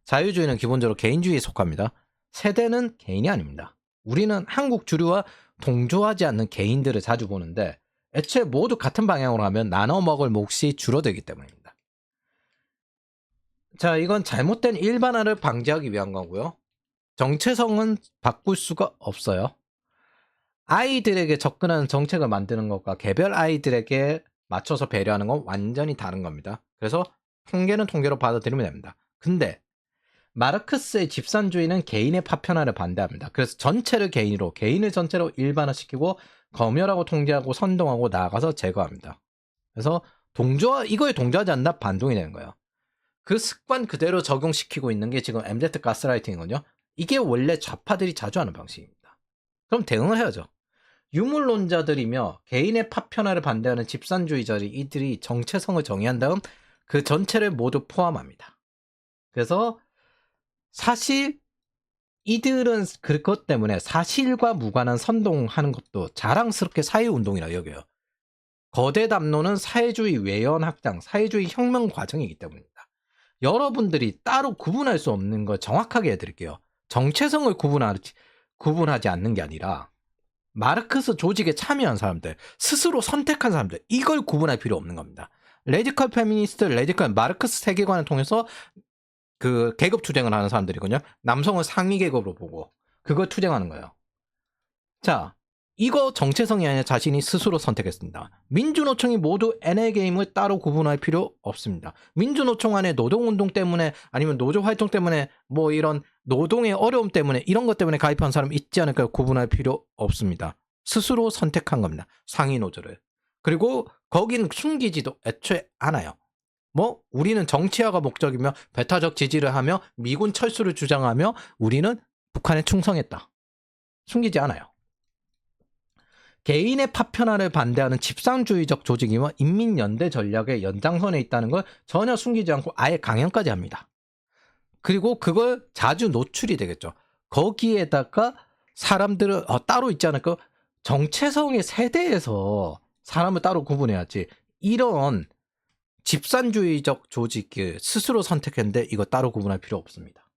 자유주의는 기본적으로 개인주의에 속합니다. 세대는 개인이 아닙니다. 우리는 한국 주류와 동조하지 않는 개인들을 자주 보는데 애초에 모두 같은 방향으로 하면 나눠 먹을 몫이 줄어들기 때문입니다. 자, 이건 잘못된 일반화를 방지하기 위한 거고요. 정체성은 바꿀 수가 없어요. 아이들에게 접근하는 정책을 만드는 것과 개별 아이들에게 맞춰서 배려하는 건 완전히 다른 겁니다. 그래서 통계는 통계로 받아들이면 됩니다. 근데 마르크스의 집산주의는 개인의 파편화를 반대합니다. 그래서 전체를 개인으로, 개인을 전체로 일반화시키고 검열하고 통제하고 선동하고 나아가서 제거합니다. 그래서 이거에 동조하지 않나 반동이 되는 거예요. 그 습관 그대로 적용시키고 있는 게 지금 MZ 가스라이팅이거든요. 이게 원래 좌파들이 자주 하는 방식입니다. 그럼 대응을 해야죠. 유물론자들이며 개인의 파편화를 반대하는 집산주의자들이 이들이 정체성을 정의한 다음 그 전체를 모두 포함합니다. 그래서 사실 이들은 그것 때문에 사실과 무관한 선동하는 것도 자랑스럽게 사회운동이라 여겨요. 거대 담론은 사회주의 외연 확장, 사회주의 혁명 과정이기 때문입니다. 여러분들이 따로 구분할 수 없는 걸 정확하게 해드릴게요. 정체성을 구분하지 않는 게 아니라 마르크스 조직에 참여한 사람들, 스스로 선택한 사람들, 이걸 구분할 필요 없는 겁니다. 레디컬 페미니스트, 레디컬 마르크스 세계관을 통해서 그 계급 투쟁을 하는 사람들이거든요. 남성을 상위 계급으로 보고 그걸 투쟁하는 거예요. 자, 이거 정체성이 아니라 자신이 스스로 선택했습니다. 민주노총이 모두 NL게임을 따로 구분할 필요 없습니다. 민주노총 안에 노동운동 때문에 아니면 노조활동 때문에 뭐 이런 노동의 어려움 때문에 이런 것 때문에 가입한 사람 있지 않을까요? 구분할 필요 없습니다. 스스로 선택한 겁니다. 상위 노조를. 그리고 거기는 숨기지도 애초에 않아요. 뭐 우리는 정치화가 목적이며 배타적 지지를 하며 미군 철수를 주장하며 우리는 북한에 충성했다. 숨기지 않아요. 개인의 파편화를 반대하는 집산주의적 조직이며 인민연대 전략의 연장선에 있다는 걸 전혀 숨기지 않고 아예 강연까지 합니다. 그리고 그걸 자주 노출이 되겠죠. 거기에다가 사람들은 따로 있지 않을까? 정체성의 세대에서 사람을 따로 구분해야지. 이런 집산주의적 조직을 스스로 선택했는데 이거 따로 구분할 필요 없습니다.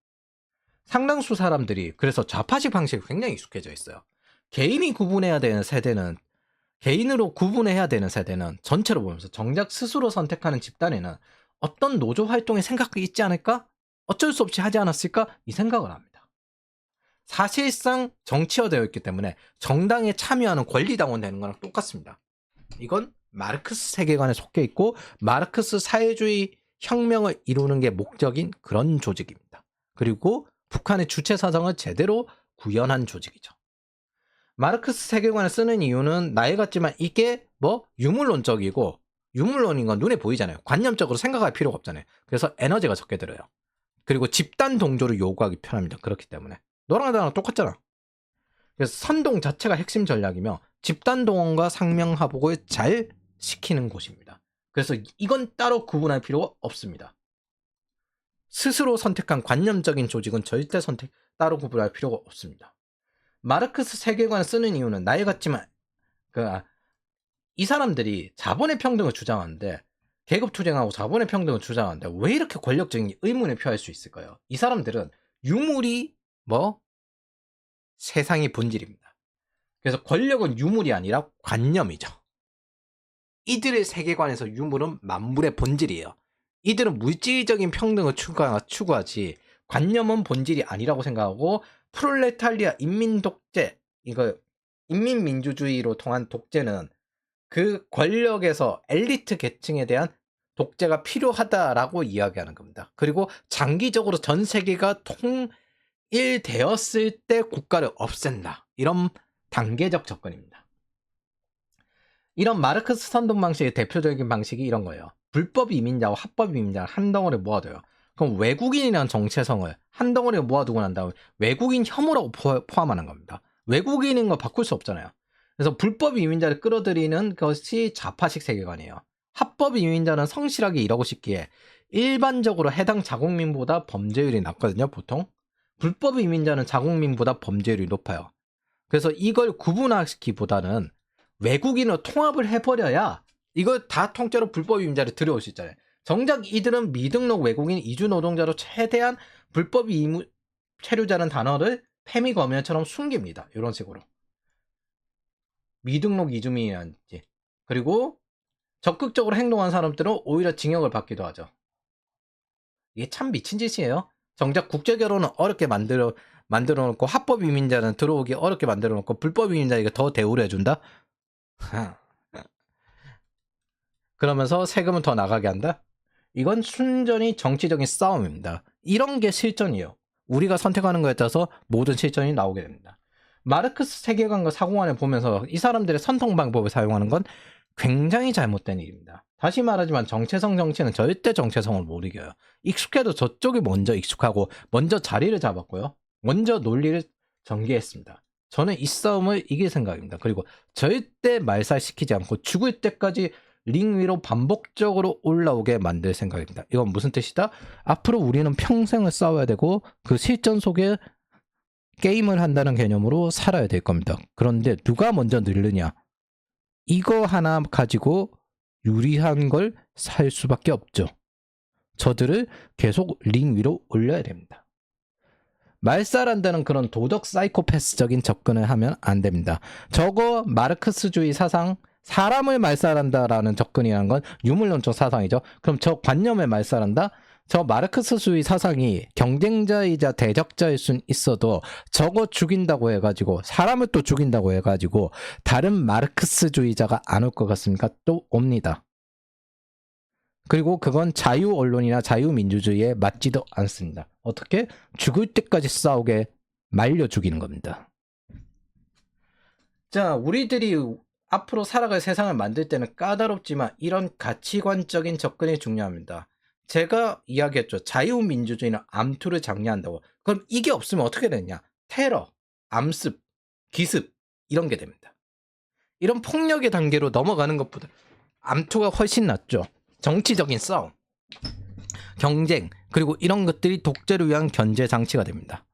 상당수 사람들이 그래서 좌파식 방식이 굉장히 익숙해져 있어요. 개인이 구분해야 되는 세대는, 개인으로 구분해야 되는 세대는 전체로 보면서 정작 스스로 선택하는 집단에는 어떤 노조 활동의 생각이 있지 않을까? 어쩔 수 없이 하지 않았을까? 이 생각을 합니다. 사실상 정치화되어 있기 때문에 정당에 참여하는 권리당원 되는 거랑 똑같습니다. 이건 마르크스 세계관에 속해 있고 마르크스 사회주의 혁명을 이루는 게 목적인 그런 조직입니다. 그리고 북한의 주체 사상을 제대로 구현한 조직이죠. 마르크스 세계관을 쓰는 이유는 나이 같지만 이게 뭐 유물론적이고, 유물론인 건 눈에 보이잖아요. 관념적으로 생각할 필요가 없잖아요. 그래서 에너지가 적게 들어요. 그리고 집단 동조를 요구하기 편합니다. 그렇기 때문에 너랑 나랑 똑같잖아. 그래서 선동 자체가 핵심 전략이며 집단 동원과 상명하복을 잘 시키는 곳입니다. 그래서 이건 따로 구분할 필요가 없습니다. 스스로 선택한 관념적인 조직은 절대 따로 구분할 필요가 없습니다. 마르크스 세계관을 쓰는 이유는 나이 같지만 이 사람들이 자본의 평등을 주장하는데, 계급 투쟁하고 자본의 평등을 주장하는데 왜 이렇게 권력적인 의문을 표할 수 있을까요? 이 사람들은 유물이 뭐 세상의 본질입니다. 그래서 권력은 유물이 아니라 관념이죠. 이들의 세계관에서 유물은 만물의 본질이에요. 이들은 물질적인 평등을 추구하지 관념은 본질이 아니라고 생각하고, 프롤레타리아 인민독재, 이거 인민민주주의로 통한 독재는 그 권력에서 엘리트 계층에 대한 독재가 필요하다라고 이야기하는 겁니다. 그리고 장기적으로 전 세계가 통일되었을 때 국가를 없앤다. 이런 단계적 접근입니다. 이런 마르크스 선동 방식의 대표적인 방식이 이런 거예요. 불법 이민자와 합법 이민자를 한 덩어리에 모아둬요. 그럼 외국인이라는 정체성을 한 덩어리에 모아두고 난 다음에 외국인 혐오라고 포함하는 겁니다. 외국인인 걸 바꿀 수 없잖아요. 그래서 불법 이민자를 끌어들이는 것이 좌파식 세계관이에요. 합법 이민자는 성실하게 일하고 싶기에 일반적으로 해당 자국민보다 범죄율이 낮거든요, 보통. 불법 이민자는 자국민보다 범죄율이 높아요. 그래서 이걸 구분하기보다는 외국인으로 통합을 해버려야 이걸 다 통째로 불법 이민자를 들여올 수 있잖아요. 정작 이들은 미등록 외국인 이주 노동자로 최대한 불법 체류자는 단어를 페미 검열처럼 숨깁니다. 이런 식으로. 미등록 이주민이란지. 그리고 적극적으로 행동한 사람들은 오히려 징역을 받기도 하죠. 이게 참 미친 짓이에요. 정작 국제결혼은 어렵게 만들어 놓고 합법 이민자는 들어오기 어렵게 만들어 놓고 불법 이민자에게 더 대우를 해준다? 그러면서 세금은 더 나가게 한다? 이건 순전히 정치적인 싸움입니다. 이런 게 실전이에요. 우리가 선택하는 거에 따라서 모든 실전이 나오게 됩니다. 마르크스 세계관과 사고관을 보면서 이 사람들의 선통 방법을 사용하는 건 굉장히 잘못된 일입니다. 다시 말하지만 정체성 정치는 절대 정체성을 못 이겨요. 익숙해도 저쪽이 먼저 익숙하고 먼저 자리를 잡았고요. 먼저 논리를 전개했습니다. 저는 이 싸움을 이길 생각입니다. 그리고 절대 말살시키지 않고 죽을 때까지 링 위로 반복적으로 올라오게 만들 생각입니다. 이건 무슨 뜻이다? 앞으로 우리는 평생을 싸워야 되고 그 실전 속에 게임을 한다는 개념으로 살아야 될 겁니다. 그런데 누가 먼저 늘느냐? 이거 하나 가지고 유리한 걸 살 수밖에 없죠. 저들을 계속 링 위로 올려야 됩니다. 말살한다는 그런 도덕 사이코패스적인 접근을 하면 안 됩니다. 저거 마르크스주의 사상, 사람을 말살한다라는 접근이라는 건 유물론적 사상이죠. 그럼 저 관념을 말살한다? 저 마르크스주의 사상이 경쟁자이자 대적자일 순 있어도 저거 죽인다고 해가지고 사람을 또 죽인다고 해가지고 다른 마르크스주의자가 안 올 것 같습니까? 또 옵니다. 그리고 그건 자유 언론이나 자유민주주의에 맞지도 않습니다. 어떻게? 죽을 때까지 싸우게 말려 죽이는 겁니다. 자, 우리들이 앞으로 살아갈 세상을 만들 때는 까다롭지만 이런 가치관적인 접근이 중요합니다. 제가 이야기했죠. 자유민주주의는 암투를 장려한다고. 그럼 이게 없으면 어떻게 되냐? 테러, 암습, 기습 이런 게 됩니다. 이런 폭력의 단계로 넘어가는 것보다 암투가 훨씬 낫죠. 정치적인 싸움, 경쟁, 그리고 이런 것들이 독재를 위한 견제 장치가 됩니다.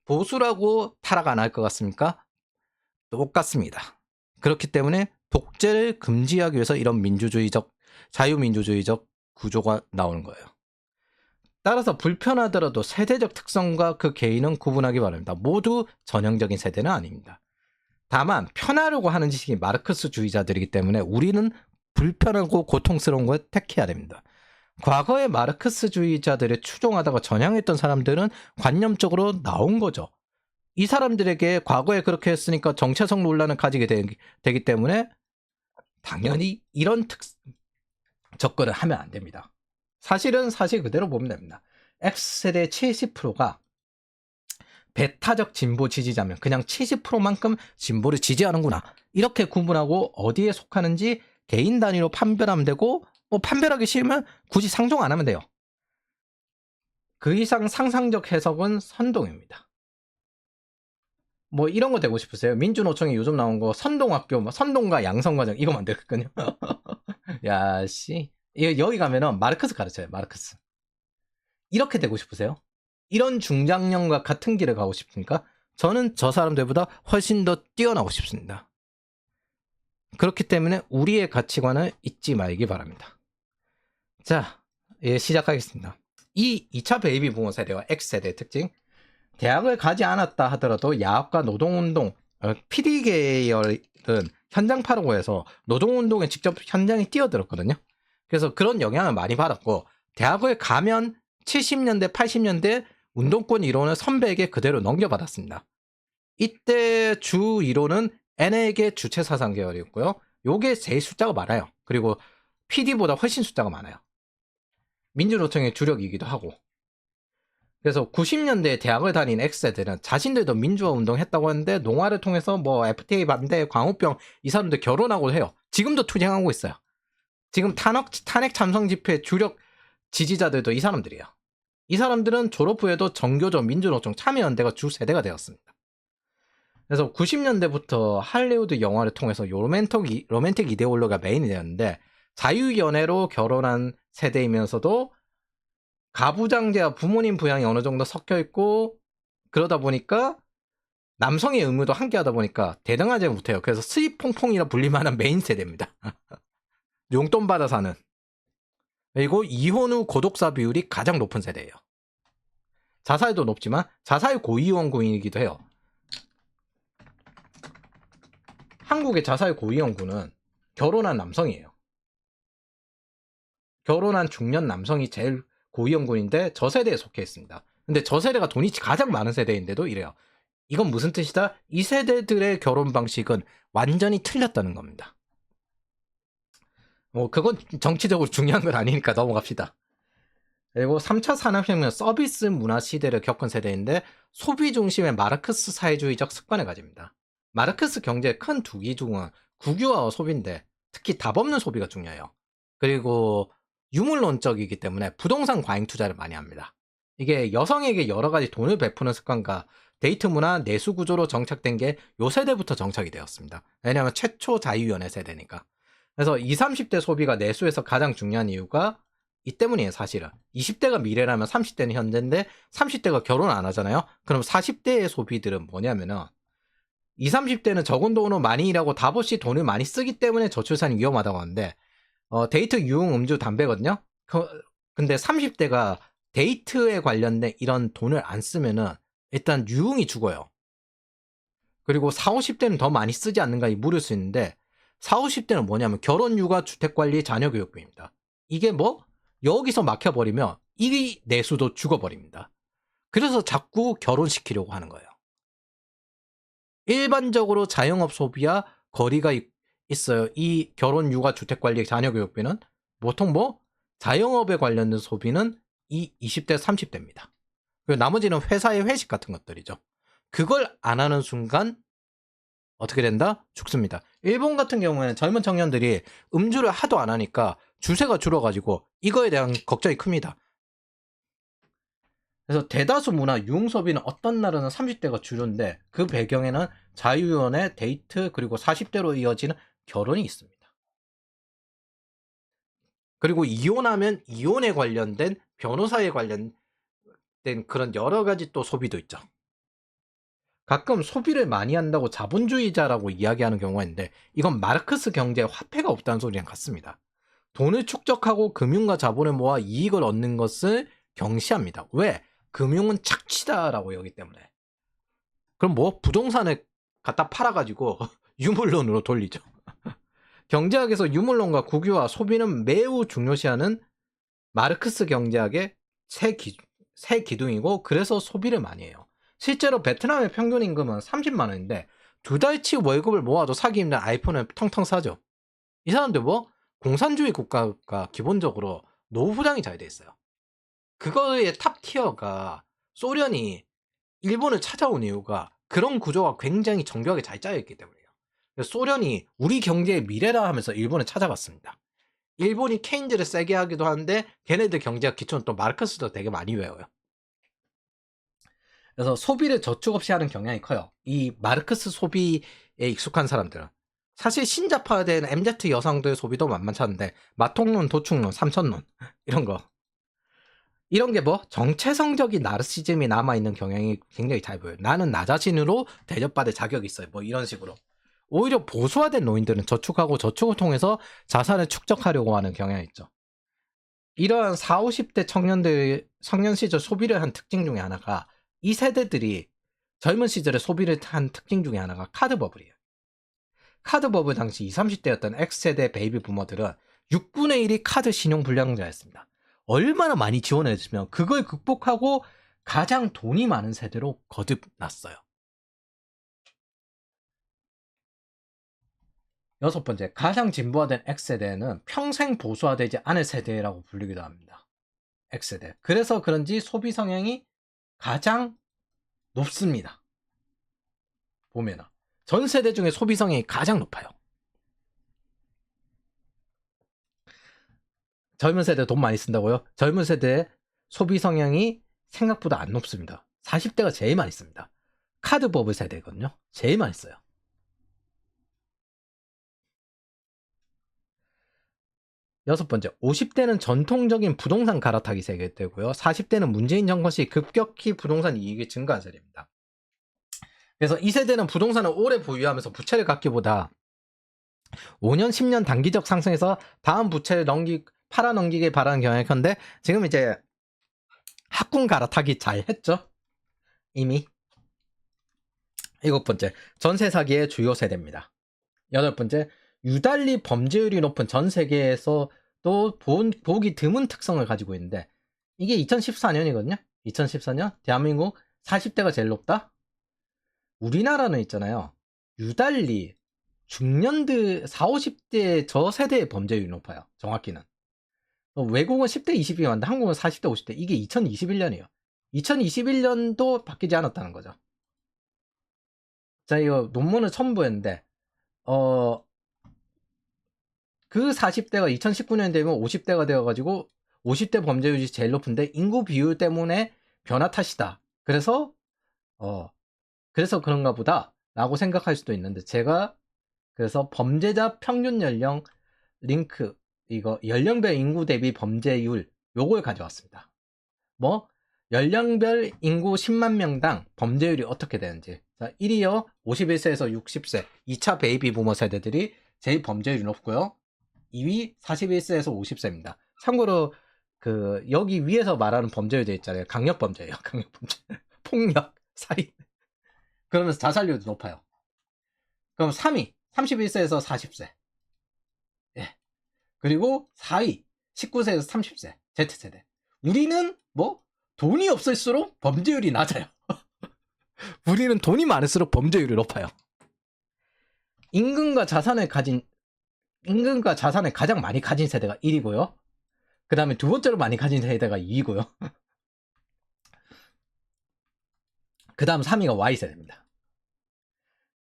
보수라고 타락 안 할 것 같습니까? 똑같습니다. 그렇기 때문에 독재를 금지하기 위해서 이런 민주주의적, 자유민주주의적 구조가 나오는 거예요. 따라서 불편하더라도 세대적 특성과 그 개인은 구분하기 바랍니다. 모두 전형적인 세대는 아닙니다. 다만 편하려고 하는 지식이 마르크스주의자들이기 때문에 우리는 불편하고 고통스러운 걸 택해야 됩니다. 과거의 마르크스주의자들을 추종하다가 전향했던 사람들은 관념적으로 나온 거죠. 이 사람들에게 과거에 그렇게 했으니까 정체성 논란을 가지게 되기 때문에 당연히 이런 접근을 하면 안 됩니다. 사실은 사실 그대로 보면 됩니다. X세대의 70%가 배타적 진보 지지자면 그냥 70%만큼 진보를 지지하는구나. 이렇게 구분하고 어디에 속하는지 개인 단위로 판별하면 되고, 뭐 판별하기 싫으면 굳이 상종 안 하면 돼요. 그 이상 상상적 해석은 선동입니다. 뭐 이런 거 되고 싶으세요? 민주노총에 요즘 나온 거 선동학교, 뭐 선동과 양성과정 이거 만들었거든요. 야 씨, 여기 가면은 마르크스 가르쳐요. 마르크스. 이렇게 되고 싶으세요? 이런 중장년과 같은 길을 가고 싶습니까? 저는 저 사람들보다 훨씬 더 뛰어나고 싶습니다. 그렇기 때문에 우리의 가치관을 잊지 말기 바랍니다. 자, 시작하겠습니다. 이 2차 베이비 부모 세대와 X세대의 특징. 대학을 가지 않았다 하더라도 야합과 노동운동, PD 계열은 현장파라고 해서 노동운동에 직접 현장에 뛰어들었거든요. 그래서 그런 영향을 많이 받았고, 대학을 가면 70년대, 80년대 운동권 이론을 선배에게 그대로 넘겨받았습니다. 이때 주 이론은 N에게 주체 사상 계열이었고요. 요게 제일 숫자가 많아요. 그리고 PD보다 훨씬 숫자가 많아요. 민주노총의 주력이기도 하고. 그래서 90년대에 대학을 다닌 X세대는 자신들도 민주화 운동했다고 하는데 농화를 통해서 뭐 FTA 반대, 광우병 이 사람들 결혼하고 해요. 지금도 투쟁하고 있어요. 지금 탄핵 참성 집회 주력 지지자들도 이 사람들이에요. 이 사람들은 졸업 후에도 정교조 민주노총 참여연대가 주 세대가 되었습니다. 그래서 90년대부터 할리우드 영화를 통해서 로맨틱 이데올로기가 메인이 되었는데 자유연애로 결혼한 세대이면서도 가부장제와 부모님 부양이 어느 정도 섞여 있고 그러다 보니까 남성의 의무도 함께 하다 보니까 대등하지 못해요. 그래서 스윗퐁퐁이라 불릴만한 메인 세대입니다. 용돈 받아 사는. 그리고 이혼 후 고독사 비율이 가장 높은 세대예요. 자살도 높지만 자살 고위험군이기도 해요. 한국의 자살 고위험군은 결혼한 남성이에요. 결혼한 중년 남성이 제일 고위험군인데 저 세대에 속해 있습니다. 근데 저 세대가 돈이 가장 많은 세대인데도 이래요. 이건 무슨 뜻이다? 이 세대들의 결혼 방식은 완전히 틀렸다는 겁니다. 그건 정치적으로 중요한 건 아니니까 넘어갑시다. 그리고 3차 산업혁명 서비스 문화 시대를 겪은 세대인데 소비 중심의 마르크스 사회주의적 습관을 가집니다. 마르크스 경제의 큰 두 기 중은 국유화와 소비인데 특히 답 없는 소비가 중요해요. 그리고 유물론적이기 때문에 부동산 과잉 투자를 많이 합니다. 이게 여성에게 여러 가지 돈을 베푸는 습관과 데이트 문화, 내수 구조로 정착된 게 요 세대부터 정착이 되었습니다. 왜냐하면 최초 자유연애 세대니까. 그래서 20, 30대 소비가 내수에서 가장 중요한 이유가 이 때문이에요, 사실은. 20대가 미래라면 30대는 현재인데 30대가 결혼 안 하잖아요? 그럼 40대의 소비들은 뭐냐면은 20, 30대는 적은 돈으로 많이 일하고 답 없이 돈을 많이 쓰기 때문에 저출산이 위험하다고 하는데 데이트, 유흥, 음주, 담배거든요? 근데 30대가 데이트에 관련된 이런 돈을 안 쓰면은 일단 유흥이 죽어요. 그리고 40, 50대는 더 많이 쓰지 않는가 물을 수 있는데 40, 50대는 뭐냐면 결혼, 육아, 주택관리, 자녀교육비입니다. 이게 뭐 여기서 막혀버리면 이 내수도 죽어버립니다. 그래서 자꾸 결혼시키려고 하는 거예요. 일반적으로 자영업 소비와 거리가 있어요. 이 결혼, 육아, 주택관리, 자녀교육비는 보통 뭐 자영업에 관련된 소비는 이 20대, 30대입니다. 그리고 나머지는 회사의 회식 같은 것들이죠. 그걸 안 하는 순간 어떻게 된다? 죽습니다. 일본 같은 경우에는 젊은 청년들이 음주를 하도 안 하니까 주세가 줄어가지고 이거에 대한 걱정이 큽니다. 그래서 대다수 문화 유흥 소비는 어떤 날은 30대가 주류인데 그 배경에는 자유연애, 데이트, 그리고 40대로 이어지는 결혼이 있습니다. 그리고 이혼하면 이혼에 관련된 변호사에 관련된 그런 여러 가지 또 소비도 있죠. 가끔 소비를 많이 한다고 자본주의자라고 이야기하는 경우가 있는데 이건 마르크스 경제에 화폐가 없다는 소리랑 같습니다. 돈을 축적하고 금융과 자본을 모아 이익을 얻는 것을 경시합니다. 왜? 금융은 착취다라고 여기 때문에. 그럼 뭐 부동산을 갖다 팔아가지고 유물론으로 돌리죠. 경제학에서 유물론과 국유와 소비는 매우 중요시하는 마르크스 경제학의 새 기둥이고 그래서 소비를 많이 해요. 실제로 베트남의 평균 임금은 30만 원인데 두 달치 월급을 모아도 사기 힘든 아이폰을 텅텅 사죠. 이 사람들 뭐 공산주의 국가가 기본적으로 노후부장이 잘 돼 있어요. 그거의 탑 티어가 소련이 일본을 찾아온 이유가 그런 구조가 굉장히 정교하게 잘 짜여 있기 때문이에요. 소련이 우리 경제의 미래라 하면서 일본을 찾아갔습니다. 일본이 케인즈를 세게 하기도 하는데 걔네들 경제학 기초는 또 마르크스도 되게 많이 외워요. 그래서 소비를 저축 없이 하는 경향이 커요. 이 마르크스 소비에 익숙한 사람들은. 사실 신자파된 MZ 여성들 소비도 만만치 않은데 마통론, 도축론, 삼천론 이런 거. 이런 게 뭐 정체성적인 나르시즘이 남아있는 경향이 굉장히 잘 보여요. 나는 나 자신으로 대접받을 자격이 있어요. 뭐 이런 식으로. 오히려 보수화된 노인들은 저축하고 저축을 통해서 자산을 축적하려고 하는 경향이 있죠. 이러한 40, 50대 청년 시절 소비를 한 특징 중에 하나가 이 세대들이 젊은 시절에 소비를 한 특징 중에 하나가 카드 버블이에요. 카드 버블 당시 20, 30대였던 X세대 베이비 부머들은 6분의 1이 카드 신용 불량자였습니다. 얼마나 많이 지원해주면 그걸 극복하고 가장 돈이 많은 세대로 거듭났어요. 여섯 번째, 가장 진보화된 X세대는 평생 보수화되지 않을 세대라고 불리기도 합니다. X세대. 그래서 그런지 소비 성향이 가장 높습니다. 보면은 전 세대 중에 소비 성향이 가장 높아요. 젊은 세대 돈 많이 쓴다고요? 젊은 세대의 소비 성향이 생각보다 안 높습니다. 40대가 제일 많이 씁니다. 카드 버블 세대거든요. 제일 많이 써요. 여섯 번째, 50대는 전통적인 부동산 갈아타기 세대고요. 40대는 문재인 정권 시 급격히 부동산 이익이 증가한 세대입니다. 그래서 이 세대는 부동산을 오래 보유하면서 부채를 갚기보다 5년, 10년 단기적 상승에서 다음 부채를 팔아 넘기길 바라는 경향이 큰데 지금 이제 학군 갈아타기 잘 했죠? 이미. 일곱 번째, 전세 사기의 주요 세대입니다. 여덟 번째, 유달리 범죄율이 높은 전 세계에서 또 보기 드문 특성을 가지고 있는데 이게 2014년이거든요. 2014년 대한민국 40대가 제일 높다? 우리나라는 있잖아요. 유달리 중년들 40, 50대 저 세대의 범죄율이 높아요. 정확히는. 외국은 10대, 20이 많은데 한국은 40대, 50대. 이게 2021년이에요. 2021년도 바뀌지 않았다는 거죠. 자, 이거 논문을 첨부했는데 그 40대가 2019년 되면 50대가 되어가지고 50대 범죄율이 제일 높은데 인구 비율 때문에 변화 탓이다. 그래서 그런가 보다 라고 생각할 수도 있는데 제가 그래서 범죄자 평균 연령 링크 이거 연령별 인구 대비 범죄율 요걸 가져왔습니다. 뭐 연령별 인구 10만 명당 범죄율이 어떻게 되는지. 자, 1위요 51세에서 60세 2차 베이비 부머 세대들이 제일 범죄율이 높고요. 2위 41세에서 50세입니다. 참고로 여기 위에서 말하는 범죄율 있잖아요. 강력범죄예요. 강력범죄. 폭력, 살인. 그러면서 자살률도 높아요. 그럼 3위, 31세에서 40세. 예. 그리고 4위, 19세에서 30세. Z세대. 우리는 뭐 돈이 없을수록 범죄율이 낮아요. 우리는 돈이 많을수록 범죄율이 높아요. 임금과 자산을 가장 많이 가진 세대가 1위고요. 그 다음에 두 번째로 많이 가진 세대가 2위고요. 그 다음 3위가 Y세대입니다.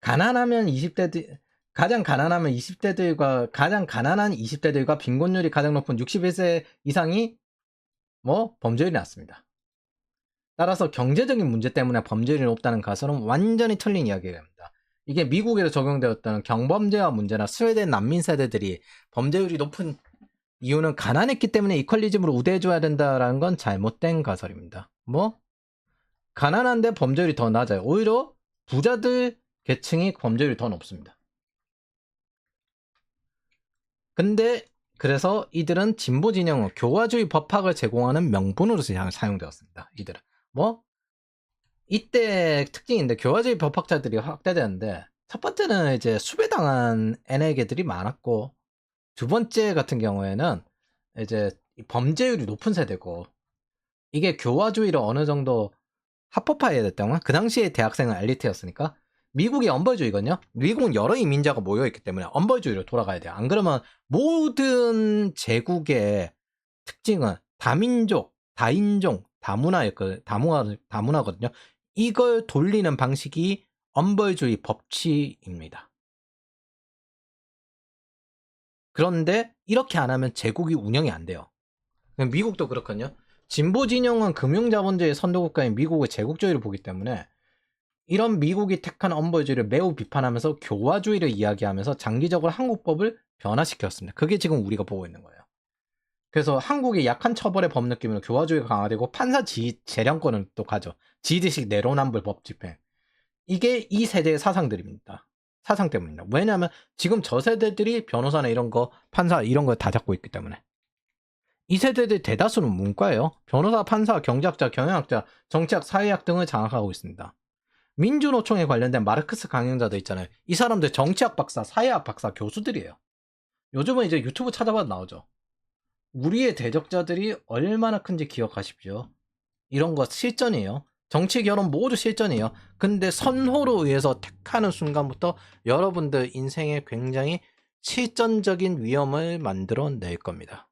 가난하면 20대들, 가장 가난한 20대들과 빈곤율이 가장 높은 61세 이상이 범죄율이 낮습니다. 따라서 경제적인 문제 때문에 범죄율이 높다는 가설은 완전히 틀린 이야기입니다. 이게 미국에서 적용되었던 경범죄와 문제나 스웨덴 난민 세대들이 범죄율이 높은 이유는 가난했기 때문에 이퀄리즘으로 우대해줘야 된다라는 건 잘못된 가설입니다. 가난한데 범죄율이 더 낮아요. 오히려 부자들 계층이 범죄율이 더 높습니다. 근데 그래서 이들은 진보 진영은 교화주의 법학을 제공하는 명분으로 사용되었습니다. 이들은 이때 특징인데 교화주의 법학자들이 확대되는데 첫 번째는 이제 수배당한 NL계들이 많았고 두 번째 같은 경우에는 이제 범죄율이 높은 세대고 이게 교화주의를 어느 정도 합법화해야 됐다면 그 당시에 대학생은 엘리트였으니까 미국이 엄벌주의거든요. 미국은 여러 이민자가 모여있기 때문에 엄벌주의로 돌아가야 돼요. 안 그러면 모든 제국의 특징은 다민족, 다인종, 다문화거든요. 이걸 돌리는 방식이 엄벌주의 법치입니다. 그런데 이렇게 안 하면 제국이 운영이 안 돼요. 미국도 그렇거든요. 진보 진영은 금융자본주의 선도국가인 미국의 제국주의를 보기 때문에 이런 미국이 택한 엄벌주의를 매우 비판하면서 교화주의를 이야기하면서 장기적으로 한국법을 변화시켰습니다. 그게 지금 우리가 보고 있는 거예요. 그래서 한국의 약한 처벌의 법 느낌으로 교화주의가 강화되고 판사 재량권을 또 가져. 지지식 내로남불 법 집행. 이게 이 세대의 사상들입니다. 사상 때문입니다. 왜냐하면 지금 저 세대들이 변호사나 이런 거, 판사 이런 거 다 잡고 있기 때문에. 이 세대들 대다수는 문과예요. 변호사, 판사, 경제학자, 경영학자, 정치학, 사회학 등을 장악하고 있습니다. 민주노총에 관련된 마르크스 강연자도 있잖아요. 이 사람들 정치학 박사, 사회학 박사, 교수들이에요. 요즘은 이제 유튜브 찾아봐도 나오죠. 우리의 대적자들이 얼마나 큰지 기억하십시오. 이런 거 실전이에요. 정치 결혼 모두 실전이에요. 근데 선호로 의해서 택하는 순간부터 여러분들 인생에 굉장히 실전적인 위험을 만들어낼 겁니다.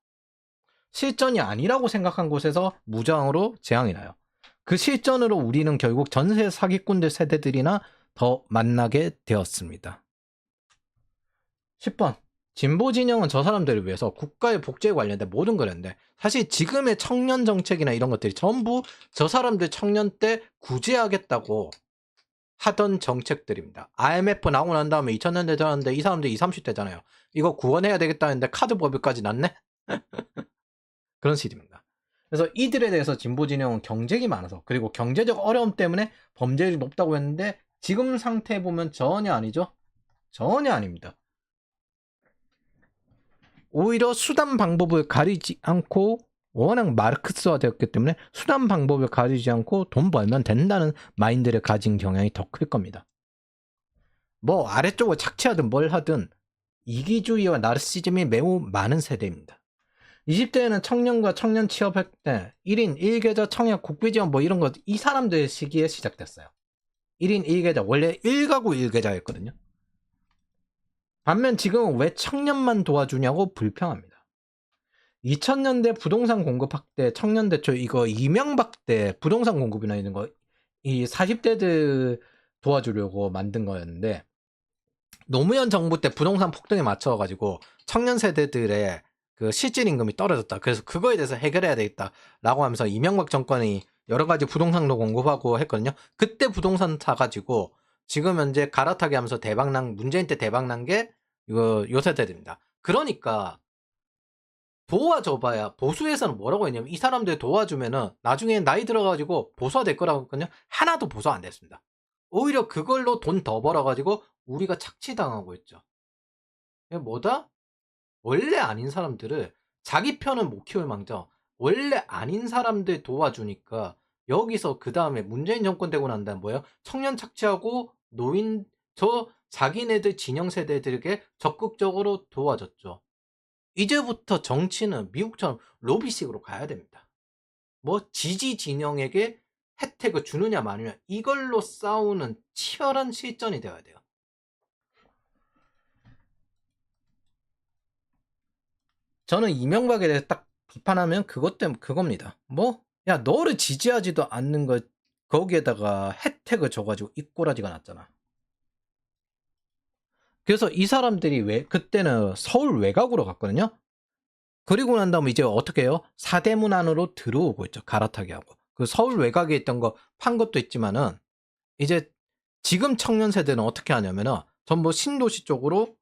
실전이 아니라고 생각한 곳에서 무장으로 재앙이 나요. 그 실전으로 우리는 결국 전세 사기꾼들 세대들이나 더 만나게 되었습니다. 10번. 진보 진영은 저 사람들을 위해서 국가의 복지에 관련된 모든 걸 했는데 사실 지금의 청년 정책이나 이런 것들이 전부 저 사람들 청년 때 구제하겠다고 하던 정책들입니다. IMF 나오고 난 다음에 2000년대 들었는데 이 사람들 20, 30대잖아요. 이거 구원해야 되겠다 했는데 카드 법유까지 났네? 그런 식입니다. 그래서 이들에 대해서 진보 진영은 경쟁이 많아서 그리고 경제적 어려움 때문에 범죄율이 높다고 했는데 지금 상태 보면 전혀 아니죠? 전혀 아닙니다. 오히려 수단 방법을 가리지 않고 워낙 마르크스화 되었기 때문에 수단 방법을 가리지 않고 돈 벌면 된다는 마인드를 가진 경향이 더 클 겁니다. 아래쪽을 착취하든 뭘 하든 이기주의와 나르시즘이 매우 많은 세대입니다. 20대에는 청년과 청년 취업할 때 1인 1계좌 청약 국비지원 이런 거 이 사람들 시기에 시작됐어요. 1인 1계좌 원래 1가구 1계좌였거든요. 반면 지금은 왜 청년만 도와주냐고 불평합니다. 2000년대 부동산 공급 확대, 청년 대출 이거 이명박 때 부동산 공급이나 이런 거 이 40대들 도와주려고 만든 거였는데 노무현 정부 때 부동산 폭등에 맞춰가지고 청년 세대들의 그 실질 임금이 떨어졌다. 그래서 그거에 대해서 해결해야 되겠다라고 하면서 이명박 정권이 여러 가지 부동산도 공급하고 했거든요. 그때 부동산 사가지고 지금 현재 갈아타게 하면서 문재인 때 대박난 게 이거 요 세대들입니다. 그러니까 도와줘봐야 보수에서는 뭐라고 했냐면 이 사람들 도와주면은 나중에 나이 들어가지고 보수화 될 거라고 했거든요. 하나도 보수화 안 됐습니다. 오히려 그걸로 돈 더 벌어가지고 우리가 착취당하고 있죠. 이게 뭐다? 원래 아닌 사람들을 자기 편은 못 키울 망정 원래 아닌 사람들 도와주니까 여기서 그 다음에 문재인 정권 되고 난 다음에 뭐예요? 청년 착취하고 노인 자기네들 진영 세대들에게 적극적으로 도와줬죠. 이제부터 정치는 미국처럼 로비식으로 가야 됩니다. 뭐 지지 진영에게 혜택을 주느냐 마느냐 이걸로 싸우는 치열한 실전이 되어야 돼요. 저는 이명박에 대해 딱 비판하면 그것 때문에 그겁니다. 뭐 야 너를 지지하지도 않는 걸 거기에다가 혜택을 줘가지고 입꼬라지가 났잖아. 그래서 이 사람들이 왜 그때는 서울 외곽으로 갔거든요. 그리고 난 다음에 이제 어떻게 해요? 사대문 안으로 들어오고 있죠. 갈아타기 하고. 그 서울 외곽에 있던 거 판 것도 있지만은 이제 지금 청년 세대는 어떻게 하냐면은 전부 신도시 쪽으로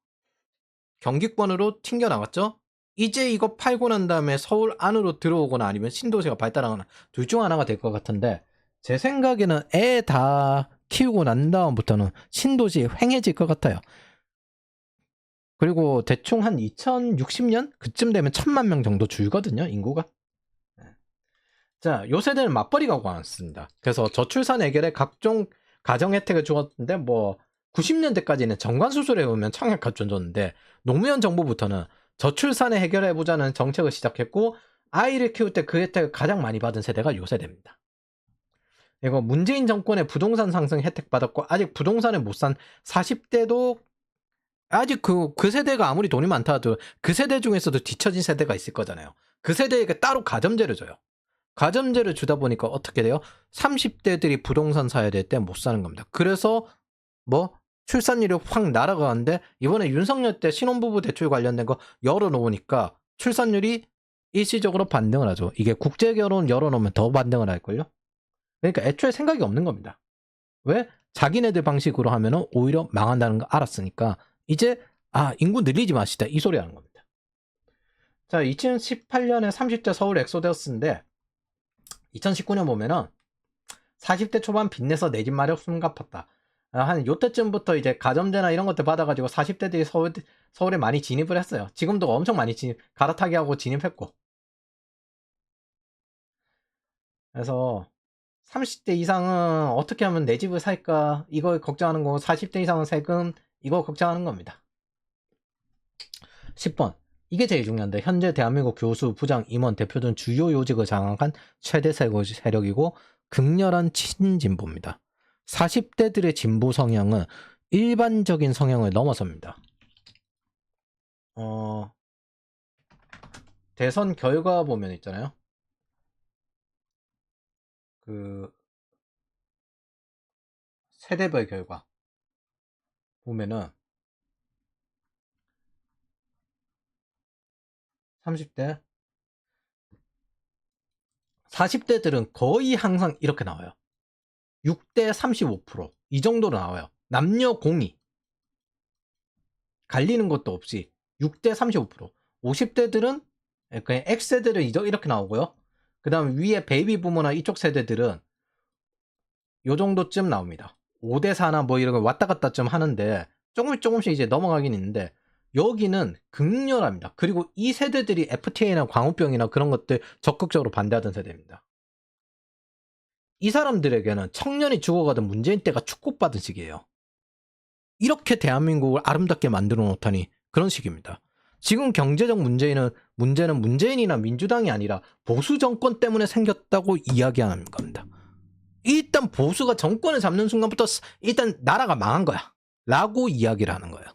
경기권으로 튕겨 나갔죠. 이제 이거 팔고 난 다음에 서울 안으로 들어오거나 아니면 신도시가 발달하거나 둘 중 하나가 될 것 같은데 제 생각에는 애 다 키우고 난 다음부터는 신도시 횡해질 것 같아요. 그리고 대충 한 2060년 그쯤 되면 1000만 명 정도 줄거든요, 인구가. 자, 요 세대는 맞벌이가 많습니다. 그래서 저출산 해결에 각종 가정 혜택을 주었는데 뭐 90년대까지는 정관 수술에 오면 청약값 줬는데 노무현 정부부터는 저출산을 해결해 보자는 정책을 시작했고 아이를 키울 때 그 혜택을 가장 많이 받은 세대가 요 세대입니다. 이거 문재인 정권의 부동산 상승 혜택 받았고 아직 부동산을 못 산 40대도 아직 그 세대가 아무리 돈이 많다 하도 그 세대 중에서도 뒤처진 세대가 있을 거잖아요. 그 세대에게 따로 가점제를 줘요. 가점제를 주다 보니까 어떻게 돼요? 30대들이 부동산 사야 될 때 못 사는 겁니다. 그래서 뭐 출산율이 확 날아가는데 이번에 윤석열 때 신혼부부 대출 관련된 거 열어놓으니까 출산율이 일시적으로 반등을 하죠. 이게 국제결혼 열어놓으면 더 반등을 할걸요? 그러니까 애초에 생각이 없는 겁니다. 왜? 자기네들 방식으로 하면은 오히려 망한다는 거 알았으니까 이제 인구 늘리지 마시다 이 소리 하는 겁니다. 자, 2018년에 30대 서울 엑소더스인데 2019년 보면은 40대 초반 빚내서 내 집 마련 숨 갚았다. 한 요때쯤부터 이제 가점제나 이런 것들 받아가지고 40대들이 서울에 많이 진입을 했어요. 지금도 엄청 많이 갈아타기 하고 진입했고. 그래서 30대 이상은 어떻게 하면 내 집을 살까 이걸 걱정하는 거고 40대 이상은 세금 이거 걱정하는 겁니다. 10번 이게 제일 중요한데 현재 대한민국 교수, 부장, 임원, 대표 등 주요 요직을 장악한 최대 세력이고 극렬한 친진보입니다. 40대들의 진보 성향은 일반적인 성향을 넘어섭니다. 대선 결과 보면 있잖아요. 그 세대별 결과 보면은 30대 40대들은 거의 항상 이렇게 나와요. 6대 35% 이 정도로 나와요. 남녀 공이 갈리는 것도 없이 6대 35% 50대들은 그냥 X세대는 이렇게 나오고요. 그 다음 위에 베이비 부모나 이쪽 세대들은 요 정도쯤 나옵니다. 5대 4나 뭐 이런 거 왔다 갔다 좀 하는데 조금씩 이제 넘어가긴 있는데 여기는 극렬합니다. 그리고 이 세대들이 FTA나 광우병이나 그런 것들 적극적으로 반대하던 세대입니다. 이 사람들에게는 청년이 죽어가던 문재인 때가 축복받은 시기예요. 이렇게 대한민국을 아름답게 만들어 놓다니 그런 식입니다. 지금 경제적 문제는 문재인이나 민주당이 아니라 보수 정권 때문에 생겼다고 이야기하는 겁니다. 일단 보수가 정권을 잡는 순간부터 일단 나라가 망한 거야 라고 이야기를 하는 거예요.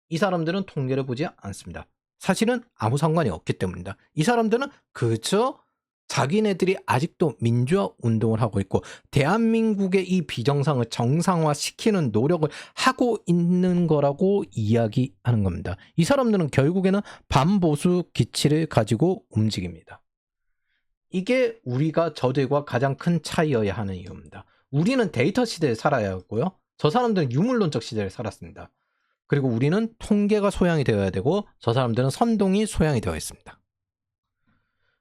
이 사람들은 통계를 보지 않습니다. 사실은 아무 상관이 없기 때문입니다. 이 사람들은 그저 자기네들이 아직도 민주화 운동을 하고 있고 대한민국의 이 비정상을 정상화시키는 노력을 하고 있는 거라고 이야기하는 겁니다. 이 사람들은 결국에는 반보수 기치를 가지고 움직입니다. 이게 우리가 저들과 가장 큰 차이여야 하는 이유입니다. 우리는 데이터 시대에 살아야 하고요. 저 사람들은 유물론적 시대를 살았습니다. 그리고 우리는 통계가 소양이 되어야 되고 저 사람들은 선동이 소양이 되어 있습니다.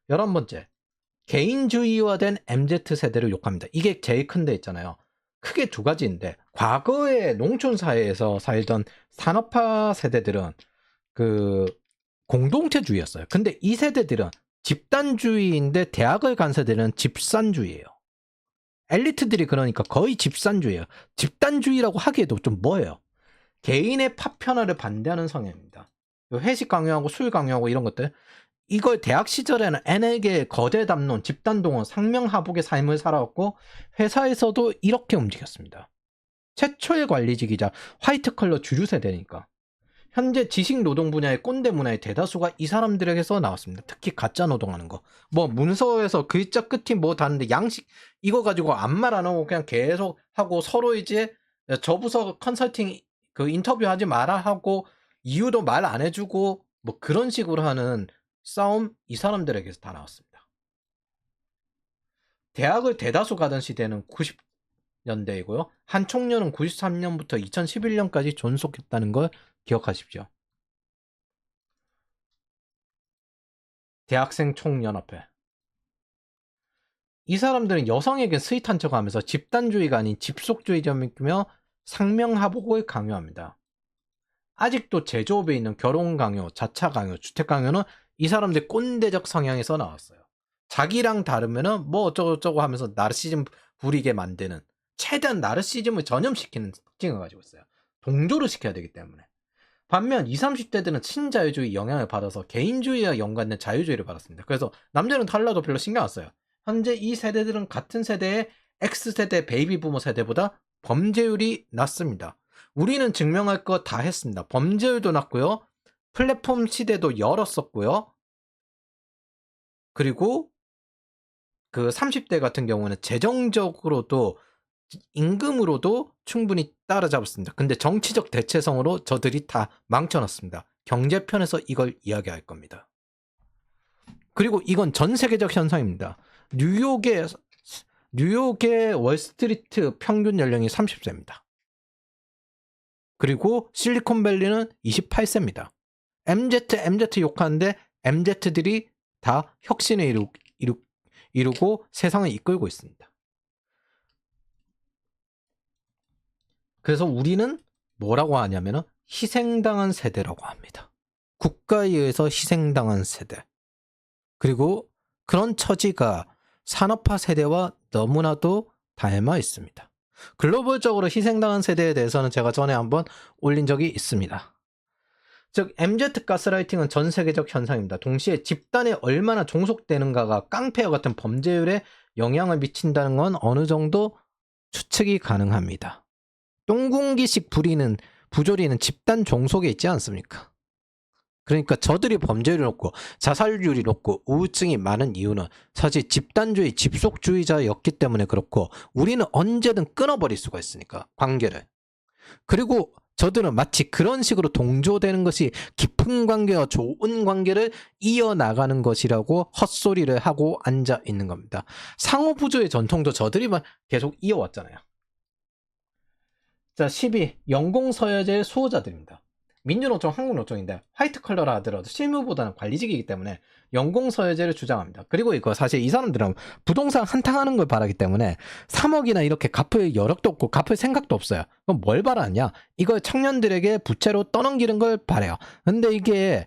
11번째, 개인주의화된 MZ세대를 욕합니다. 이게 제일 큰 데 있잖아요. 크게 두 가지인데 과거의 농촌 사회에서 살던 산업화 세대들은 그 공동체주의였어요. 근데 이 세대들은 집단주의인데 대학을 간 세대는 집산주의예요. 엘리트들이 그러니까 거의 집산주의예요. 집단주의라고 하기에도 좀 뭐예요. 개인의 파편화를 반대하는 성향입니다. 회식 강요하고 술 강요하고 이런 것들, 이걸 대학 시절에는 N에게 거대 담론, 집단동원, 상명하복의 삶을 살아왔고 회사에서도 이렇게 움직였습니다. 최초의 관리직이자 화이트컬러 주류 세대니까. 현재 지식 노동 분야의 꼰대 문화의 대다수가 이 사람들에게서 나왔습니다. 특히 가짜 노동하는 거. 뭐 문서에서 글자 끝이 뭐 다른데 양식 이거 가지고 아무 말 안 하고 그냥 계속 하고 서로 이제 저 부서 컨설팅 그 인터뷰 하지 마라 하고 이유도 말 안 해주고 뭐 그런 식으로 하는 싸움 이 사람들에게서 다 나왔습니다. 대학을 대다수 가던 시대는 90년대이고요. 한 총련은 93년부터 2011년까지 존속했다는 걸 기억하십시오. 대학생 총연합회. 이 사람들은 여성에게 스윗한 척하면서 집단주의가 아닌 집속주의자이며 상명하복을 강요합니다. 아직도 제조업에 있는 결혼 강요, 자차 강요, 주택 강요는 이 사람들 꼰대적 성향에서 나왔어요. 자기랑 다르면은 뭐 어쩌고저쩌고 하면서 나르시즘 부리게 만드는, 최대한 나르시즘을 전염시키는 특징을 가지고 있어요. 동조를 시켜야 되기 때문에. 반면 20, 30대들은 친자유주의 영향을 받아서 개인주의와 연관된 자유주의를 받았습니다. 그래서 남자는 달라도 별로 신경 안 써요. 현재 이 세대들은 같은 세대의 X세대 베이비 부모 세대보다 범죄율이 낮습니다. 우리는 증명할 거 다 했습니다. 범죄율도 낮고요. 플랫폼 시대도 열었었고요. 그리고 그 30대 같은 경우는 재정적으로도 임금으로도 충분히 따라잡았습니다. 근데 정치적 대체성으로 저들이 다 망쳐놨습니다. 경제편에서 이걸 이야기할 겁니다. 그리고 이건 전 세계적 현상입니다. 뉴욕의 월스트리트 평균 연령이 30세입니다. 그리고 실리콘밸리는 28세입니다. MZ 욕하는데 MZ들이 다 혁신을 이루고 세상을 이끌고 있습니다. 그래서 우리는 뭐라고 하냐면은 희생당한 세대라고 합니다. 국가에 의해서 희생당한 세대. 그리고 그런 처지가 산업화 세대와 너무나도 닮아 있습니다. 글로벌적으로 희생당한 세대에 대해서는 제가 전에 한번 올린 적이 있습니다. 즉 MZ 가스라이팅은 전 세계적 현상입니다. 동시에 집단에 얼마나 종속되는가가 깡패와 같은 범죄율에 영향을 미친다는 건 어느 정도 추측이 가능합니다. 똥궁기식 부조리는 집단 종속에 있지 않습니까? 그러니까 저들이 범죄율이 높고 자살률이 높고 우울증이 많은 이유는 사실 집단주의, 집속주의자였기 때문에 그렇고 우리는 언제든 끊어버릴 수가 있으니까 관계를. 그리고 저들은 마치 그런 식으로 동조되는 것이 깊은 관계와 좋은 관계를 이어나가는 것이라고 헛소리를 하고 앉아 있는 겁니다. 상호부조의 전통도 저들이 계속 이어왔잖아요. 자, 12. 연공서열제의 수호자들입니다. 민주노총, 한국노총인데 화이트 컬러라 하더라도 실무보다는 관리직이기 때문에 연공서열제를 주장합니다. 그리고 이거 사실 이 사람들은 부동산 한탕하는 걸 바라기 때문에 3억이나 이렇게 갚을 여력도 없고 갚을 생각도 없어요. 그럼 뭘 바라냐? 이걸 청년들에게 부채로 떠넘기는 걸 바래요. 근데 이게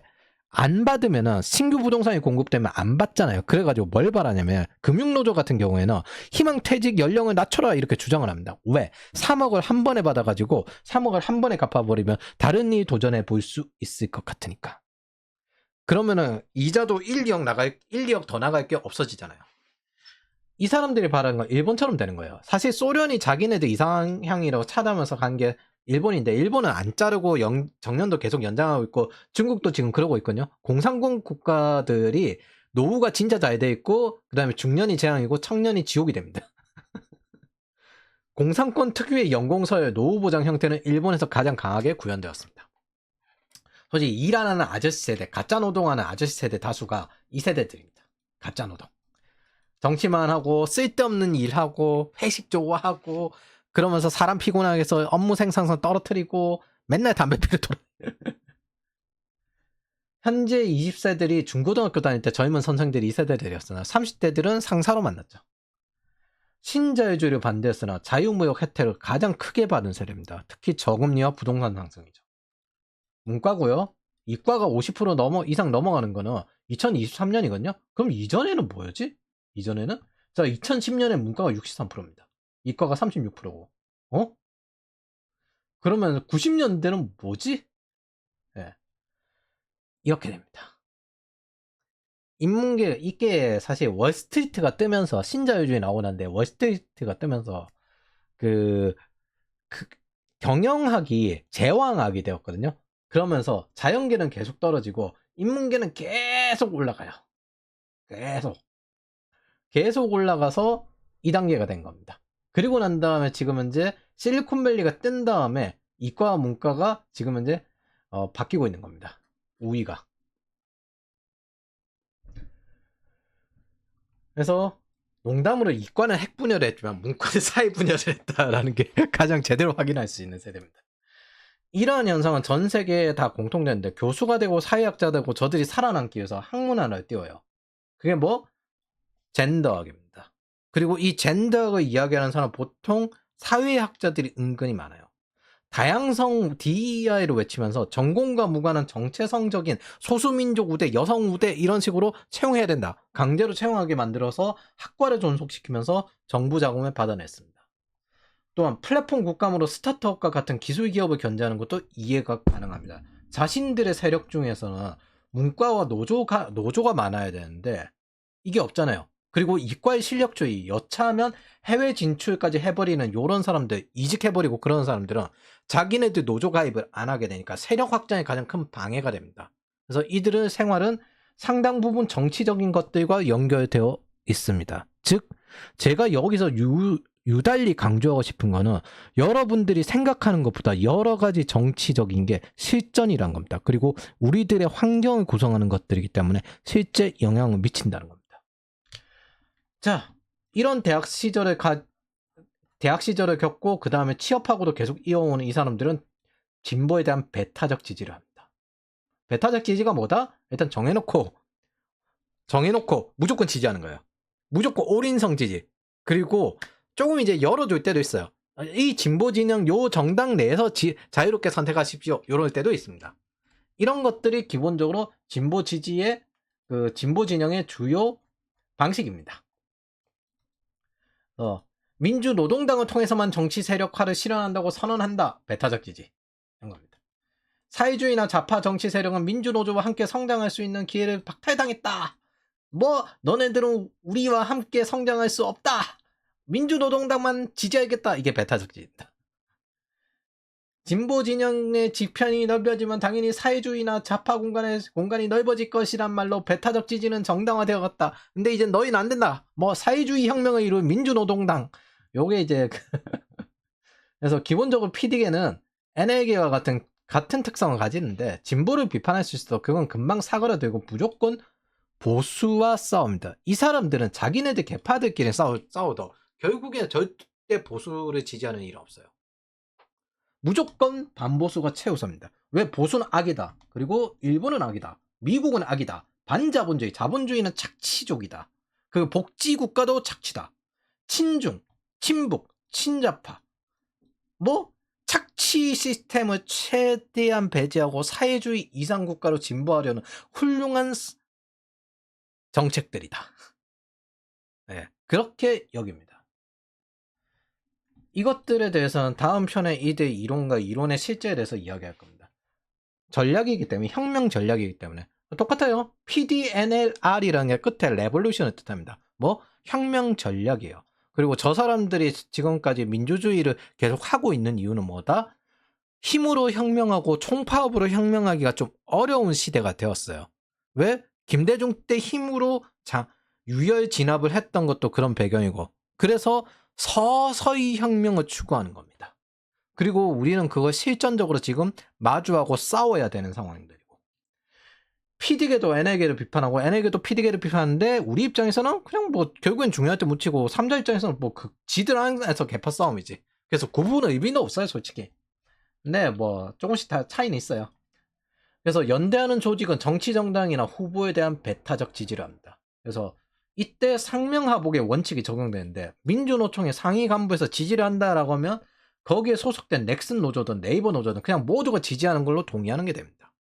안 받으면은 신규 부동산이 공급되면 안 받잖아요. 그래가지고 뭘 바라냐면 금융노조 같은 경우에는 희망퇴직 연령을 낮춰라 이렇게 주장을 합니다. 왜? 3억을 한 번에 받아가지고 3억을 한 번에 갚아버리면 다른 일 도전해 볼 수 있을 것 같으니까. 그러면은 이자도 1, 2억 더 나갈 게 없어지잖아요. 이 사람들이 바라는 건 일본처럼 되는 거예요. 사실 소련이 자기네들 이상향이라고 차다면서 간 게 일본인데 일본은 안 자르고 정년도 계속 연장하고 있고 중국도 지금 그러고 있거든요. 공산군 국가들이 노후가 진짜 잘 돼 있고 그 다음에 중년이 재앙이고 청년이 지옥이 됩니다. 공산권 특유의 연공서열 노후보장 형태는 일본에서 가장 강하게 구현되었습니다. 솔직히 일 안 하는 아저씨 세대, 가짜 노동하는 아저씨 세대 다수가 이 세대들입니다. 가짜 노동. 정치만 하고 쓸데없는 일하고 회식 좋아하고 그러면서 사람 피곤하게 해서 업무 생산성 떨어뜨리고 맨날 담배 피러 돌아. 현재 20세들이 중고등학교 다닐 때 젊은 선생들이 이 세대들이었으나 30대들은 상사로 만났죠. 신자유주의를 반대했으나 자유무역 혜택을 가장 크게 받은 세대입니다. 특히 저금리와 부동산 상승이죠. 문과고요. 이과가 50% 이상 넘어가는 거는 2023년이거든요. 그럼 이전에는 뭐였지? 이전에는? 자, 2010년에 문과가 63%입니다. 이과가 36%고. 어? 그러면 90년대는 뭐지? 예. 이렇게 됩니다. 인문계, 이게 사실 월스트리트가 뜨면서, 신자유주의 나오고 난데 월스트리트가 뜨면서 그 경영학이 제왕학이 되었거든요. 그러면서 자연계는 계속 떨어지고 인문계는 계속 올라가요. 계속 올라가서 2단계가 된 겁니다. 그리고 난 다음에 지금 이제 실리콘밸리가 뜬 다음에 이과와 문과가 지금 이제 바뀌고 있는 겁니다. 우위가. 그래서 농담으로 이과는 핵분열을 했지만 문과는 사회분열을 했다라는 게 가장 제대로 확인할 수 있는 세대입니다. 이러한 현상은 전 세계에 다 공통되는데, 교수가 되고 사회학자 되고 저들이 살아남기 위해서 학문화를 띄워요. 그게 뭐? 젠더학입니다. 그리고 이 젠더학을 이야기하는 사람은 보통 사회학자들이 은근히 많아요. 다양성 DEI를 외치면서 전공과 무관한 정체성적인 소수민족 우대, 여성 우대 이런 식으로 채용해야 된다. 강제로 채용하게 만들어서 학과를 존속시키면서 정부 자금을 받아냈습니다. 또한 플랫폼 국감으로 스타트업과 같은 기술 기업을 견제하는 것도 이해가 가능합니다. 자신들의 세력 중에서는 문과와 노조가 많아야 되는데 이게 없잖아요. 그리고 이과의 실력주의, 여차하면 해외 진출까지 해버리는 요런 사람들, 이직해버리고 그런 사람들은 자기네들 노조 가입을 안 하게 되니까 세력 확장에 가장 큰 방해가 됩니다. 그래서 이들의 생활은 상당 부분 정치적인 것들과 연결되어 있습니다. 즉, 제가 여기서 유달리 강조하고 싶은 거는 여러분들이 생각하는 것보다 여러 가지 정치적인 게 실전이란 겁니다. 그리고 우리들의 환경을 구성하는 것들이기 때문에 실제 영향을 미친다는 겁니다. 자, 이런 대학 시절을 겪고 그 다음에 취업하고도 계속 이어오는 이 사람들은 진보에 대한 배타적 지지를 합니다. 배타적 지지가 뭐다? 일단 정해놓고 무조건 지지하는 거예요. 무조건 올인성 지지. 그리고 조금 이제 열어줄 때도 있어요. 이 진보 진영 요 정당 내에서 자유롭게 선택하십시오. 이럴 때도 있습니다. 이런 것들이 기본적으로 진보 지지의 진보 진영의 주요 방식입니다. 민주노동당을 통해서만 정치 세력화를 실현한다고 선언한다. 배타적 지지. 이런 겁니다. 사회주의나 좌파 정치 세력은 민주노조와 함께 성장할 수 있는 기회를 박탈당했다. 너네들은 우리와 함께 성장할 수 없다. 민주노동당만 지지하겠다. 이게 배타적 지지입니다. 진보 진영의 지편이 넓어지면 당연히 사회주의나 좌파 공간이 넓어질 것이란 말로 배타적 지지는 정당화되어갔다. 근데 이제 너희는 안 된다. 사회주의 혁명을 이룬 민주노동당. 요게 이제 그래서 기본적으로 PD계는 NL계와 같은 특성을 가지는데 진보를 비판할 수 있어 그건 금방 사그라들고 무조건 보수와 싸웁니다. 이 사람들은 자기네들 개파들끼리 싸워도 결국에 절대 보수를 지지하는 일은 없어요. 무조건 반보수가 최우선입니다. 왜? 보수는 악이다. 그리고 일본은 악이다. 미국은 악이다. 반자본주의, 자본주의는 착취족이다. 그 복지국가도 착취다. 친중, 친북, 친자파. 착취 시스템을 최대한 배제하고 사회주의 이상국가로 진보하려는 훌륭한 정책들이다. 네, 그렇게 여깁니다. 이것들에 대해서는 다음 편에 이들 이론과 이론의 실제에 대해서 이야기할 겁니다. 전략이기 때문에, 혁명 전략이기 때문에 똑같아요. PDNLR이라는 게 끝에 레볼루션을 뜻합니다. 혁명 전략이에요. 그리고 저 사람들이 지금까지 민주주의를 계속 하고 있는 이유는 뭐다? 힘으로 혁명하고 총파업으로 혁명하기가 좀 어려운 시대가 되었어요. 왜? 김대중 때 힘으로 유혈 진압을 했던 것도 그런 배경이고, 그래서 서서히 혁명을 추구하는 겁니다. 그리고 우리는 그걸 실전적으로 지금 마주하고 싸워야 되는 상황들이고, PD계도 NL계를 비판하고 NL계도 PD계를 비판하는데 우리 입장에서는 그냥 결국엔 중요할 때 묻히고, 3자 입장에서는 지들 안에서 개파 싸움이지. 그래서 구분은 의미도 없어요, 솔직히. 근데 조금씩 다 차이는 있어요. 그래서 연대하는 조직은 정치정당이나 후보에 대한 배타적 지지를 합니다. 그래서 이때 상명하복의 원칙이 적용되는데, 민주노총의 상위 간부에서 지지를 한다라고 하면 거기에 소속된 넥슨 노조든 네이버 노조든 그냥 모두가 지지하는 걸로 동의하는 게 됩니다.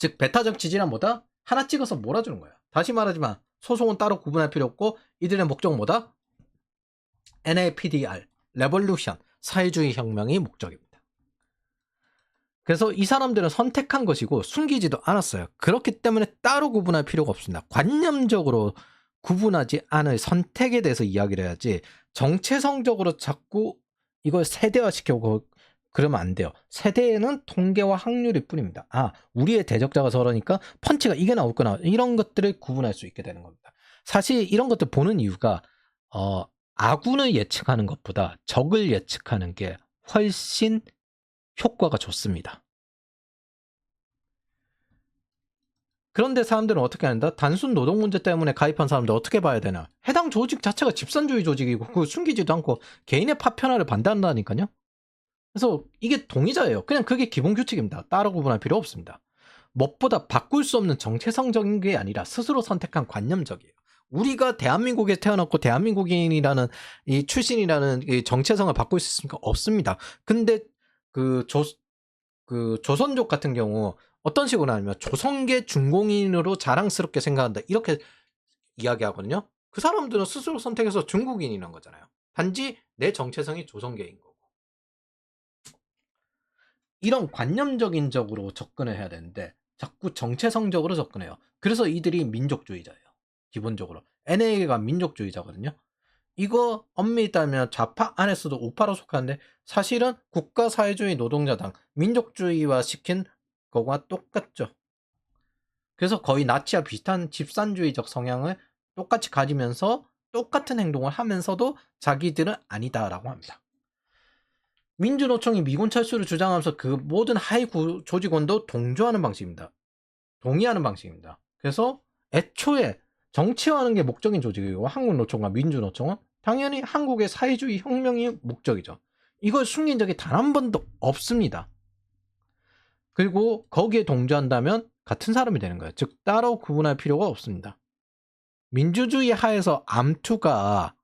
즉 배타적 지지란 뭐다? 하나 찍어서 몰아주는 거야. 다시 말하지만 소송은 따로 구분할 필요 없고 이들의 목적은 뭐다? NAPDR, 레볼루션, 사회주의 혁명이 목적입니다. 그래서 이 사람들은 선택한 것이고 숨기지도 않았어요. 그렇기 때문에 따로 구분할 필요가 없습니다. 관념적으로 구분하지 않을 선택에 대해서 이야기를 해야지 정체성적으로 자꾸 이걸 세대화시키고 그러면 안 돼요. 세대에는 통계와 확률일 뿐입니다. 아, 우리의 대적자가 저러니까 펀치가 이게 나올거나 이런 것들을 구분할 수 있게 되는 겁니다. 사실 이런 것들 보는 이유가 아군을 예측하는 것보다 적을 예측하는 게 훨씬 효과가 좋습니다. 그런데 사람들은 어떻게 한다? 단순 노동 문제 때문에 가입한 사람들 어떻게 봐야 되나? 해당 조직 자체가 집산주의 조직이고 그걸 숨기지도 않고 개인의 파편화를 반대한다니까요. 그래서 이게 동의자예요. 그냥 그게 기본 규칙입니다. 따로 구분할 필요 없습니다. 무엇보다 바꿀 수 없는 정체성적인 게 아니라 스스로 선택한 관념적이에요. 우리가 대한민국에 태어났고 대한민국인이라는 이 출신이라는 이 정체성을 바꿀 수 있습니까? 없습니다. 근데 그 조선족 같은 경우 어떤 식으로 하냐면 조선계 중공인으로 자랑스럽게 생각한다 이렇게 이야기하거든요. 그 사람들은 스스로 선택해서 중국인이란 거잖아요. 단지 내 정체성이 조선계인 거고. 이런 관념적인 적으로 접근을 해야 되는데 자꾸 정체성적으로 접근해요. 그래서 이들이 민족주의자예요. 기본적으로 NA가 민족주의자거든요. 이거 엄밀히 따지면 좌파 안에서도 우파로 속하는데 사실은 국가사회주의 노동자당 민족주의화 시킨 거와 똑같죠. 그래서 거의 나치와 비슷한 집산주의적 성향을 똑같이 가지면서 똑같은 행동을 하면서도 자기들은 아니다라고 합니다. 민주노총이 미군 철수를 주장하면서 그 모든 하위 조직원도 동조하는 방식입니다. 동의하는 방식입니다. 그래서 애초에 정치화하는 게 목적인 조직이고 한국노총과 민주노총은 당연히 한국의 사회주의 혁명이 목적이죠. 이걸 숨긴 적이 단 한 번도 없습니다. 그리고 거기에 동조한다면 같은 사람이 되는 거예요. 즉 따로 구분할 필요가 없습니다. 민주주의 하에서 암투가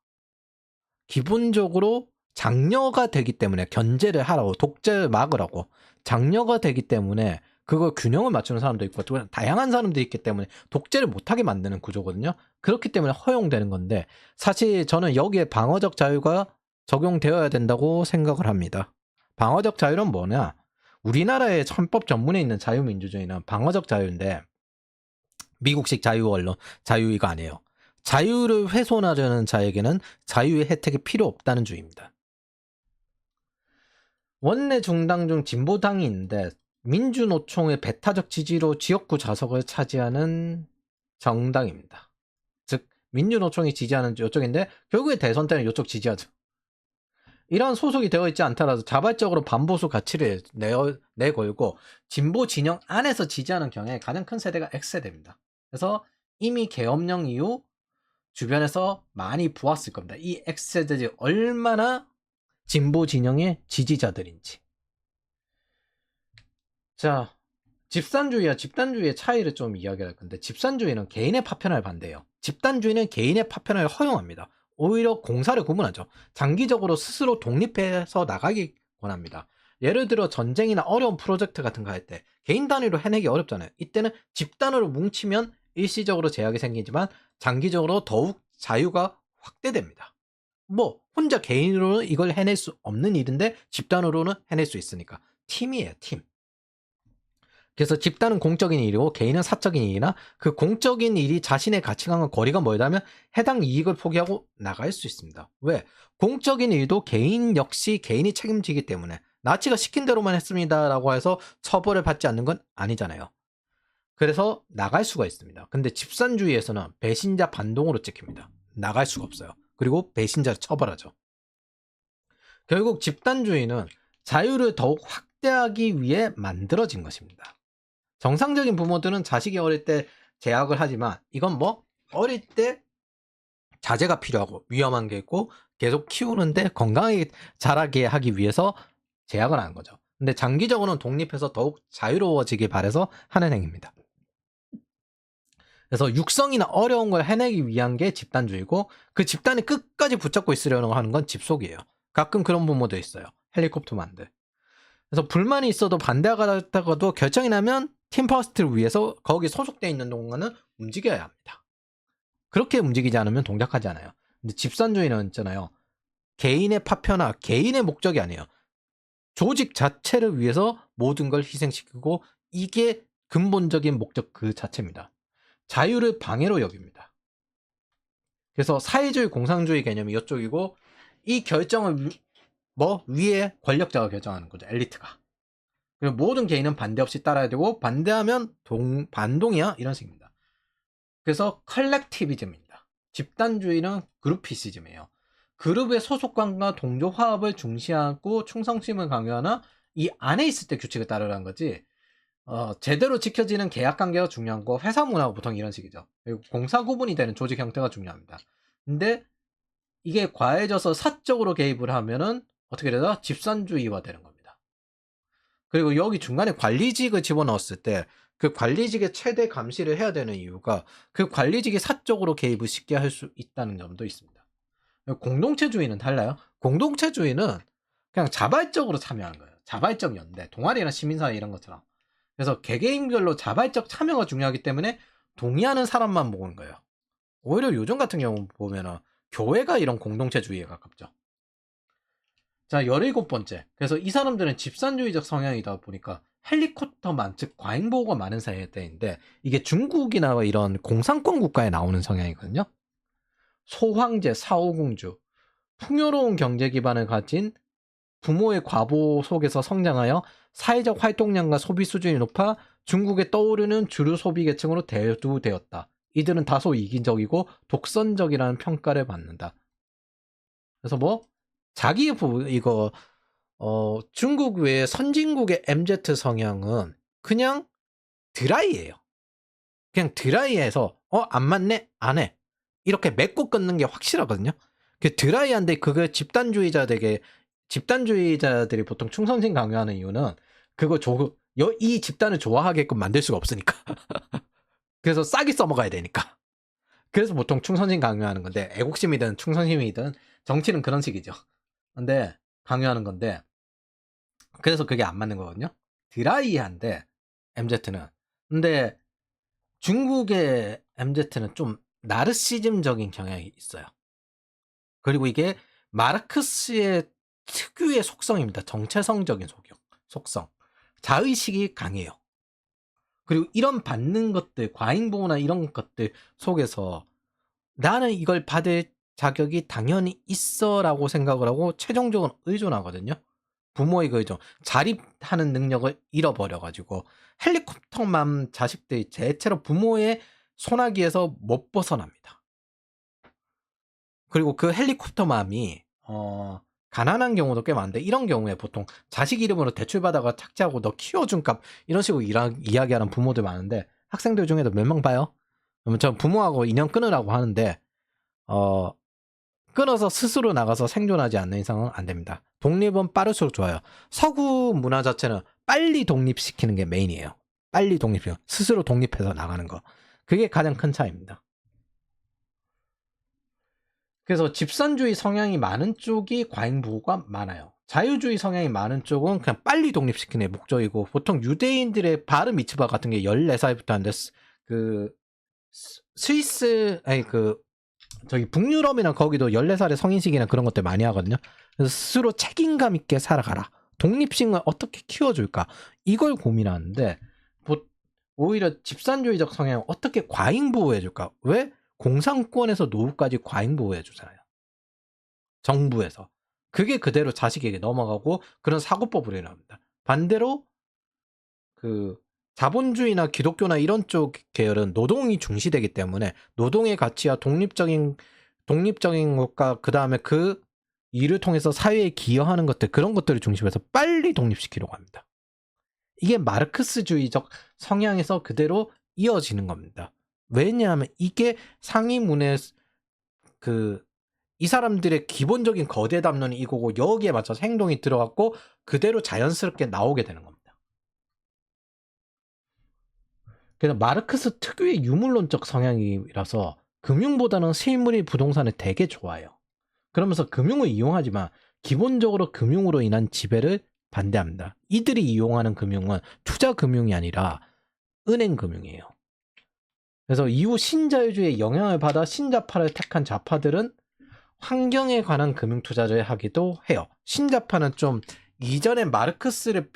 기본적으로 장려가 되기 때문에 견제를 하라고 독재를 막으라고 장려가 되기 때문에 그걸 균형을 맞추는 사람도 있고 다양한 사람들이 있기 때문에 독재를 못하게 만드는 구조거든요. 그렇기 때문에 허용되는 건데 사실 저는 여기에 방어적 자유가 적용되어야 된다고 생각을 합니다. 방어적 자유는 뭐냐? 우리나라의 헌법 전문에 있는 자유민주주의는 방어적 자유인데 미국식 자유 언론, 자유 이거 아니에요. 자유를 훼손하려는 자에게는 자유의 혜택이 필요 없다는 주의입니다. 원내 중당 중 진보당이 있는데 민주노총의 배타적 지지로 지역구 좌석을 차지하는 정당입니다. 즉 민주노총이 지지하는 이쪽인데 결국에 대선 때는 이쪽 지지하죠. 이런 소속이 되어 있지 않더라도 자발적으로 반보수 가치를 내걸고 진보 진영 안에서 지지하는 경우에 가장 큰 세대가 X세대입니다. 그래서 이미 계엄령 이후 주변에서 많이 보았을 겁니다. 이 X세대들이 얼마나 진보 진영의 지지자들인지. 자, 집산주의와 집단주의의 차이를 좀 이야기할 건데 집산주의는 개인의 파편화를 반대해요. 집단주의는 개인의 파편화를 허용합니다. 오히려 공사를 구분하죠. 장기적으로 스스로 독립해서 나가기 원합니다. 예를 들어 전쟁이나 어려운 프로젝트 같은 거 할 때 개인 단위로 해내기 어렵잖아요. 이때는 집단으로 뭉치면 일시적으로 제약이 생기지만 장기적으로 더욱 자유가 확대됩니다. 뭐 혼자 개인으로는 이걸 해낼 수 없는 일인데 집단으로는 해낼 수 있으니까 팀이에요, 팀. 그래서 집단은 공적인 일이고 개인은 사적인 일이나 그 공적인 일이 자신의 가치관과 거리가 멀다면 해당 이익을 포기하고 나갈 수 있습니다. 왜? 공적인 일도 개인 역시 개인이 책임지기 때문에 나치가 시킨 대로만 했습니다라고 해서 처벌을 받지 않는 건 아니잖아요. 그래서 나갈 수가 있습니다. 근데 집산주의에서는 배신자 반동으로 찍힙니다. 나갈 수가 없어요. 그리고 배신자를 처벌하죠. 결국 집단주의는 자유를 더욱 확대하기 위해 만들어진 것입니다. 정상적인 부모들은 자식이 어릴 때 제약을 하지만 이건 뭐 어릴 때 자제가 필요하고 위험한 게 있고 계속 키우는데 건강하게 자라게 하기 위해서 제약을 하는 거죠. 근데 장기적으로는 독립해서 더욱 자유로워지길 바라서 하는 행위입니다. 그래서 육성이나 어려운 걸 해내기 위한 게 집단주의고 그 집단이 끝까지 붙잡고 있으려고 하는 건 집속이에요. 가끔 그런 부모도 있어요. 헬리콥터만들. 그래서 불만이 있어도 반대하다가도 결정이 나면 팀 퍼스트를 위해서 거기 소속돼 있는 동안은 움직여야 합니다. 그렇게 움직이지 않으면 동작하지 않아요. 근데 집산주의는 있잖아요. 개인의 파편화, 개인의 목적이 아니에요. 조직 자체를 위해서 모든 걸 희생시키고 이게 근본적인 목적 그 자체입니다. 자유를 방해로 여깁니다. 그래서 사회주의 공산주의 개념이 이쪽이고 이 결정을 위에 권력자가 결정하는 거죠. 엘리트가. 그리고 모든 개인은 반대 없이 따라야 되고 반대하면 반동이야 이런 식입니다. 그래서 컬렉티비즘입니다. 집단주의는 그룹피시즘이에요. 그룹의 소속감과 동조 화합을 중시하고 충성심을 강요하나 이 안에 있을 때 규칙을 따르라는 거지. 제대로 지켜지는 계약 관계가 중요한 거 회사 문화가 보통 이런 식이죠. 그리고 공사 구분이 되는 조직 형태가 중요합니다. 근데 이게 과해져서 사적으로 개입을 하면은 어떻게 되나 집산주의화 되는 겁니다. 그리고 여기 중간에 관리직을 집어넣었을 때 그 관리직의 최대 감시를 해야 되는 이유가 그 관리직이 사적으로 개입을 쉽게 할 수 있다는 점도 있습니다. 공동체주의는 달라요. 공동체주의는 그냥 자발적으로 참여하는 거예요. 자발적 연대, 동아리나 시민사회 이런 것처럼. 그래서 개개인별로 자발적 참여가 중요하기 때문에 동의하는 사람만 모으는 거예요. 오히려 요즘 같은 경우 보면은 교회가 이런 공동체주의에 가깝죠. 자, 17번째. 그래서 이 사람들은 집산주의적 성향이다 보니까 헬리콥터만, 즉 과잉보호가 많은 세대인데 이게 중국이나 이런 공산권 국가에 나오는 성향이거든요. 소황제, 사오공주, 풍요로운 경제 기반을 가진 부모의 과보 속에서 성장하여 사회적 활동량과 소비 수준이 높아 중국에 떠오르는 주류 소비 계층으로 대두되었다. 이들은 다소 이기적이고 독선적이라는 평가를 받는다. 그래서 자기 이거 중국 외에 선진국의 MZ 성향은 그냥 드라이예요. 그냥 드라이해서 안 맞네 안 해. 이렇게 맺고 끊는 게 확실하거든요. 그 드라이한데 그거 집단주의자들이 보통 충성심 강요하는 이유는 그거 이 집단을 좋아하게끔 만들 수가 없으니까. 그래서 싸게 써먹어야 되니까. 그래서 보통 충성심 강요하는 건데 애국심이든 충성심이든 정치는 그런 식이죠. 근데 강요하는 건데 그래서 그게 안 맞는 거거든요. 드라이한데 MZ는. 근데 중국의 MZ는 좀 나르시즘적인 경향이 있어요. 그리고 이게 마르크스의 특유의 속성입니다. 정체성적인 속성. 자의식이 강해요. 그리고 이런 받는 것들, 과잉보호나 이런 것들 속에서 나는 이걸 받을 자격이 당연히 있어라고 생각을 하고 최종적으로 의존하거든요. 부모의 그 의존, 자립하는 능력을 잃어버려가지고 헬리콥터맘 자식들이 대체로 부모의 소나기에서 못 벗어납니다. 그리고 그 헬리콥터맘이 가난한 경우도 꽤 많은데 이런 경우에 보통 자식 이름으로 대출받아가 착취하고 너 키워준 값 이런 식으로 이야기하는 부모들 많은데 학생들 중에도 몇 명 봐요. 그러면 전 부모하고 인연 끊으라고 하는데 끊어서 스스로 나가서 생존하지 않는 이상은 안 됩니다. 독립은 빠를수록 좋아요. 서구 문화 자체는 빨리 독립시키는 게 메인이에요. 빨리 독립시켜 스스로 독립해서 나가는 거. 그게 가장 큰 차이입니다. 그래서 집산주의 성향이 많은 쪽이 과잉보호가 많아요. 자유주의 성향이 많은 쪽은 그냥 빨리 독립시키는 게 목적이고 보통 유대인들의 바르 미츠바 같은 게 14살부터 하는데 그 스위스 아니 저기 북유럽이나 거기도 14살에 성인식이나 그런 것들 많이 하거든요. 그래서 스스로 책임감 있게 살아가라. 독립심을 어떻게 키워줄까? 이걸 고민하는데 오히려 집산주의적 성향을 어떻게 과잉보호해줄까? 왜? 공산권에서 노후까지 과잉보호해주잖아요. 정부에서. 그게 그대로 자식에게 넘어가고 그런 사고법을 일어납니다. 반대로 자본주의나 기독교나 이런 쪽 계열은 노동이 중시되기 때문에 노동의 가치와 독립적인 것과 그 다음에 그 일을 통해서 사회에 기여하는 것들 그런 것들을 중심해서 빨리 독립시키려고 합니다. 이게 마르크스주의적 성향에서 그대로 이어지는 겁니다. 왜냐하면 이게 상위문의 이 사람들의 기본적인 거대 담론이 이거고 여기에 맞춰서 행동이 들어갔고 그대로 자연스럽게 나오게 되는 겁니다. 그래서 마르크스 특유의 유물론적 성향이라서 금융보다는 실물이 부동산을 되게 좋아해요. 그러면서 금융을 이용하지만 기본적으로 금융으로 인한 지배를 반대합니다. 이들이 이용하는 금융은 투자 금융이 아니라 은행 금융이에요. 그래서 이후 신자유주의의 영향을 받아 신자파를 택한 좌파들은 환경에 관한 금융 투자를 하기도 해요. 신자파는 좀 이전에 마르크스를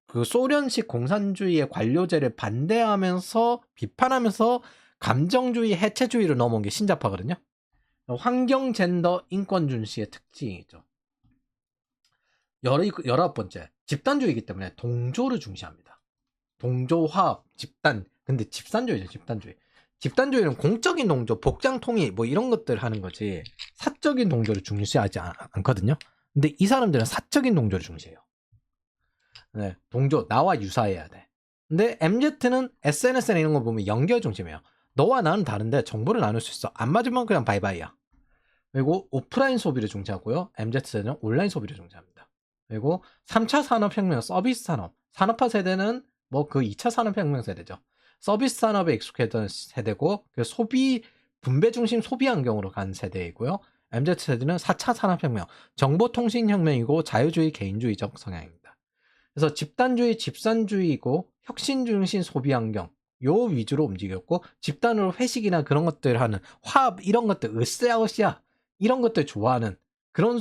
그 소련식 공산주의의 관료제를 반대하면서 비판하면서 감정주의, 해체주의로 넘어온 게 신자파거든요. 환경, 젠더, 인권 중시의 특징이죠. 19번째, 집단주의이기 때문에 동조를 중시합니다. 동조, 화합, 집단. 근데 집산주의죠, 집단주의. 집단주의는 공적인 동조, 복장 통일 뭐 이런 것들 하는 거지 사적인 동조를 중시하지 않거든요. 근데 이 사람들은 사적인 동조를 중시해요. 네, 동조, 나와 유사해야 돼. 근데 MZ는 SNS나 이런 거 보면 연결 중심이에요. 너와 나는 다른데 정보를 나눌 수 있어. 안 맞으면 그냥 바이바이야. 그리고 오프라인 소비를 중시하고요. MZ세대는 온라인 소비를 중시합니다. 그리고 3차 산업혁명 서비스 산업. 산업화 세대는 뭐 그 2차 산업혁명 세대죠. 서비스 산업에 익숙했던 세대고 그 소비 분배 중심 소비 환경으로 간 세대이고요. MZ세대는 4차 산업혁명, 정보통신혁명이고 자유주의 개인주의적 성향입니다. 그래서 집단주의, 집산주의이고 혁신 중심 소비 환경 요 위주로 움직였고 집단으로 회식이나 그런 것들 하는 화합 이런 것들 으쌰으쌰 이런 것들 좋아하는 그런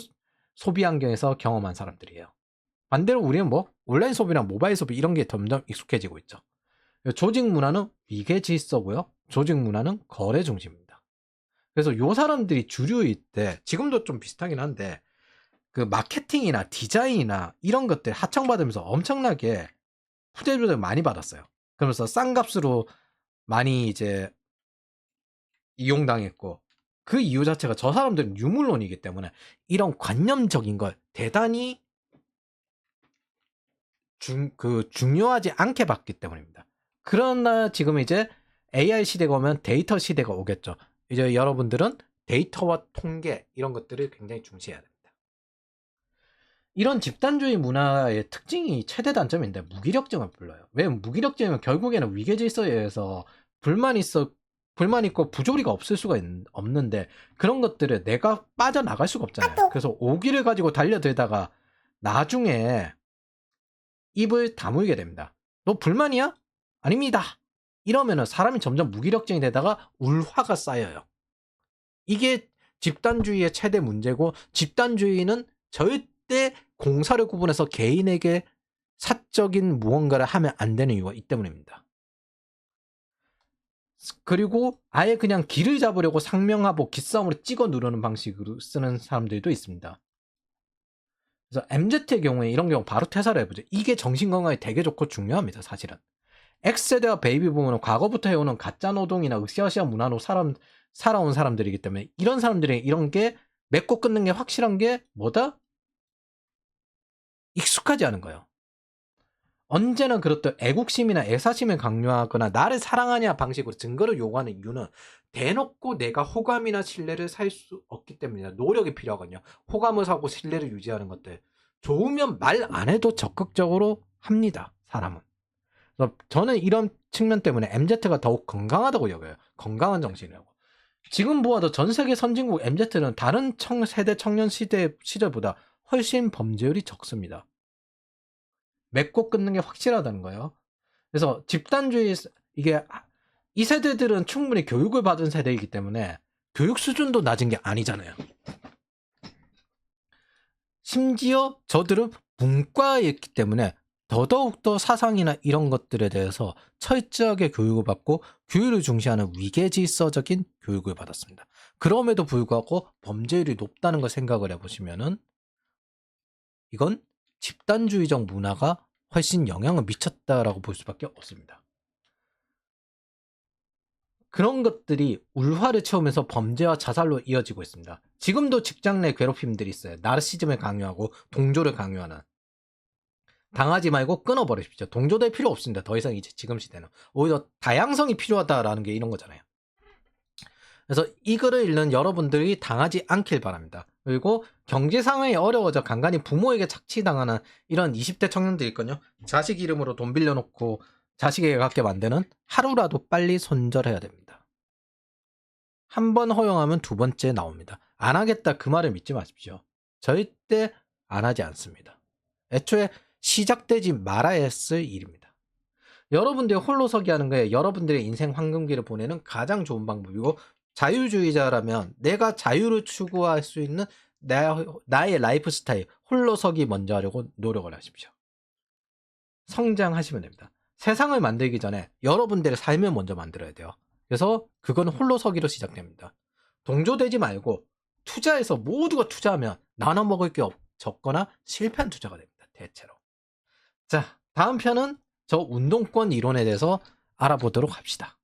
소비 환경에서 경험한 사람들이에요. 반대로 우리는 뭐 온라인 소비나 모바일 소비 이런 게 점점 익숙해지고 있죠. 조직 문화는 위계 질서고요. 조직 문화는 거래 중심입니다. 그래서 요 사람들이 주류일 때 지금도 좀 비슷하긴 한데 그 마케팅이나 디자인이나 이런 것들 하청받으면서 엄청나게 후대주를 많이 받았어요. 그러면서 싼 값으로 많이 이제 이용당했고 그 이유 자체가 저 사람들은 유물론이기 때문에 이런 관념적인 걸 대단히 중요하지 않게 봤기 때문입니다. 그러나 지금 이제 AI 시대가 오면 데이터 시대가 오겠죠. 이제 여러분들은 데이터와 통계 이런 것들을 굉장히 중시해야 됩니다. 이런 집단주의 문화의 특징이 최대 단점인데 무기력증을 불러요. 왜 무기력증은 결국에는 위계 질서에 의해서 불만 있고 부조리가 없을 수가 없는데 그런 것들을 내가 빠져나갈 수가 없잖아요. 그래서 오기를 가지고 달려들다가 나중에 입을 다물게 됩니다. 너 불만이야? 아닙니다. 이러면은 사람이 점점 무기력증이 되다가 울화가 쌓여요. 이게 집단주의의 최대 문제고 집단주의는 절대 공사를 구분해서 개인에게 사적인 무언가를 하면 안 되는 이유가 이 때문입니다. 그리고 아예 그냥 길을 잡으려고 상명하복 기싸움으로 찍어 누르는 방식으로 쓰는 사람들도 있습니다. 그래서 MZ의 경우에 이런 경우 바로 퇴사를 해보죠. 이게 정신건강에 되게 좋고 중요합니다. 사실은. X세대와 베이비붐은 과거부터 해오는 가짜노동이나 으쌰으쌰 문화로 살아온 사람들이기 때문에 이런 사람들이 이런 게 맺고 끊는 게 확실한 게 뭐다? 익숙하지 않은 거예요. 언제나 그렇듯 애국심이나 애사심을 강요하거나 나를 사랑하냐 방식으로 증거를 요구하는 이유는 대놓고 내가 호감이나 신뢰를 살 수 없기 때문이다. 노력이 필요하거든요. 호감을 사고 신뢰를 유지하는 것들. 좋으면 말 안 해도 적극적으로 합니다. 사람은. 그래서 저는 이런 측면 때문에 MZ가 더욱 건강하다고 여겨요. 건강한 정신이라고. 지금 보아도 전 세계 선진국 MZ는 다른 세대 청년 시절보다 훨씬 범죄율이 적습니다. 맺고 끊는 게 확실하다는 거예요. 그래서 집단주의 이게 이 세대들은 충분히 교육을 받은 세대이기 때문에 교육 수준도 낮은 게 아니잖아요. 심지어 저들은 문과였기 때문에 더더욱더 사상이나 이런 것들에 대해서 철저하게 교육을 받고 규율을 중시하는 위계질서적인 교육을 받았습니다. 그럼에도 불구하고 범죄율이 높다는 걸 생각을 해보시면은 이건 집단주의적 문화가 훨씬 영향을 미쳤다라고 볼 수밖에 없습니다. 그런 것들이 울화를 채우면서 범죄와 자살로 이어지고 있습니다. 지금도 직장 내 괴롭힘들이 있어요. 나르시즘을 강요하고 동조를 강요하는. 당하지 말고 끊어버리십시오. 동조될 필요 없습니다. 더 이상 이제 지금 시대는. 오히려 다양성이 필요하다라는 게 이런 거잖아요. 그래서 이 글을 읽는 여러분들이 당하지 않길 바랍니다. 그리고 경제 상황이 어려워져 간간히 부모에게 착취당하는 이런 20대 청년들이 있거든요. 자식 이름으로 돈 빌려놓고 자식에게 갖게 만드는 하루라도 빨리 손절해야 됩니다. 한 번 허용하면 두 번째 나옵니다. 안 하겠다 그 말을 믿지 마십시오. 절대 안 하지 않습니다. 애초에 시작되지 말아야 했을 일입니다. 여러분들이 홀로서기 하는 거에 여러분들의 인생 황금기를 보내는 가장 좋은 방법이고, 자유주의자라면 내가 자유를 추구할 수 있는 나의 라이프 스타일, 홀로서기 먼저 하려고 노력을 하십시오. 성장하시면 됩니다. 세상을 만들기 전에 여러분들의 삶을 먼저 만들어야 돼요. 그래서 그건 홀로서기로 시작됩니다. 동조되지 말고 투자해서 모두가 투자하면 나눠 먹을 게 적거나 실패한 투자가 됩니다. 대체로. 자, 다음 편은 저 운동권 이론에 대해서 알아보도록 합시다.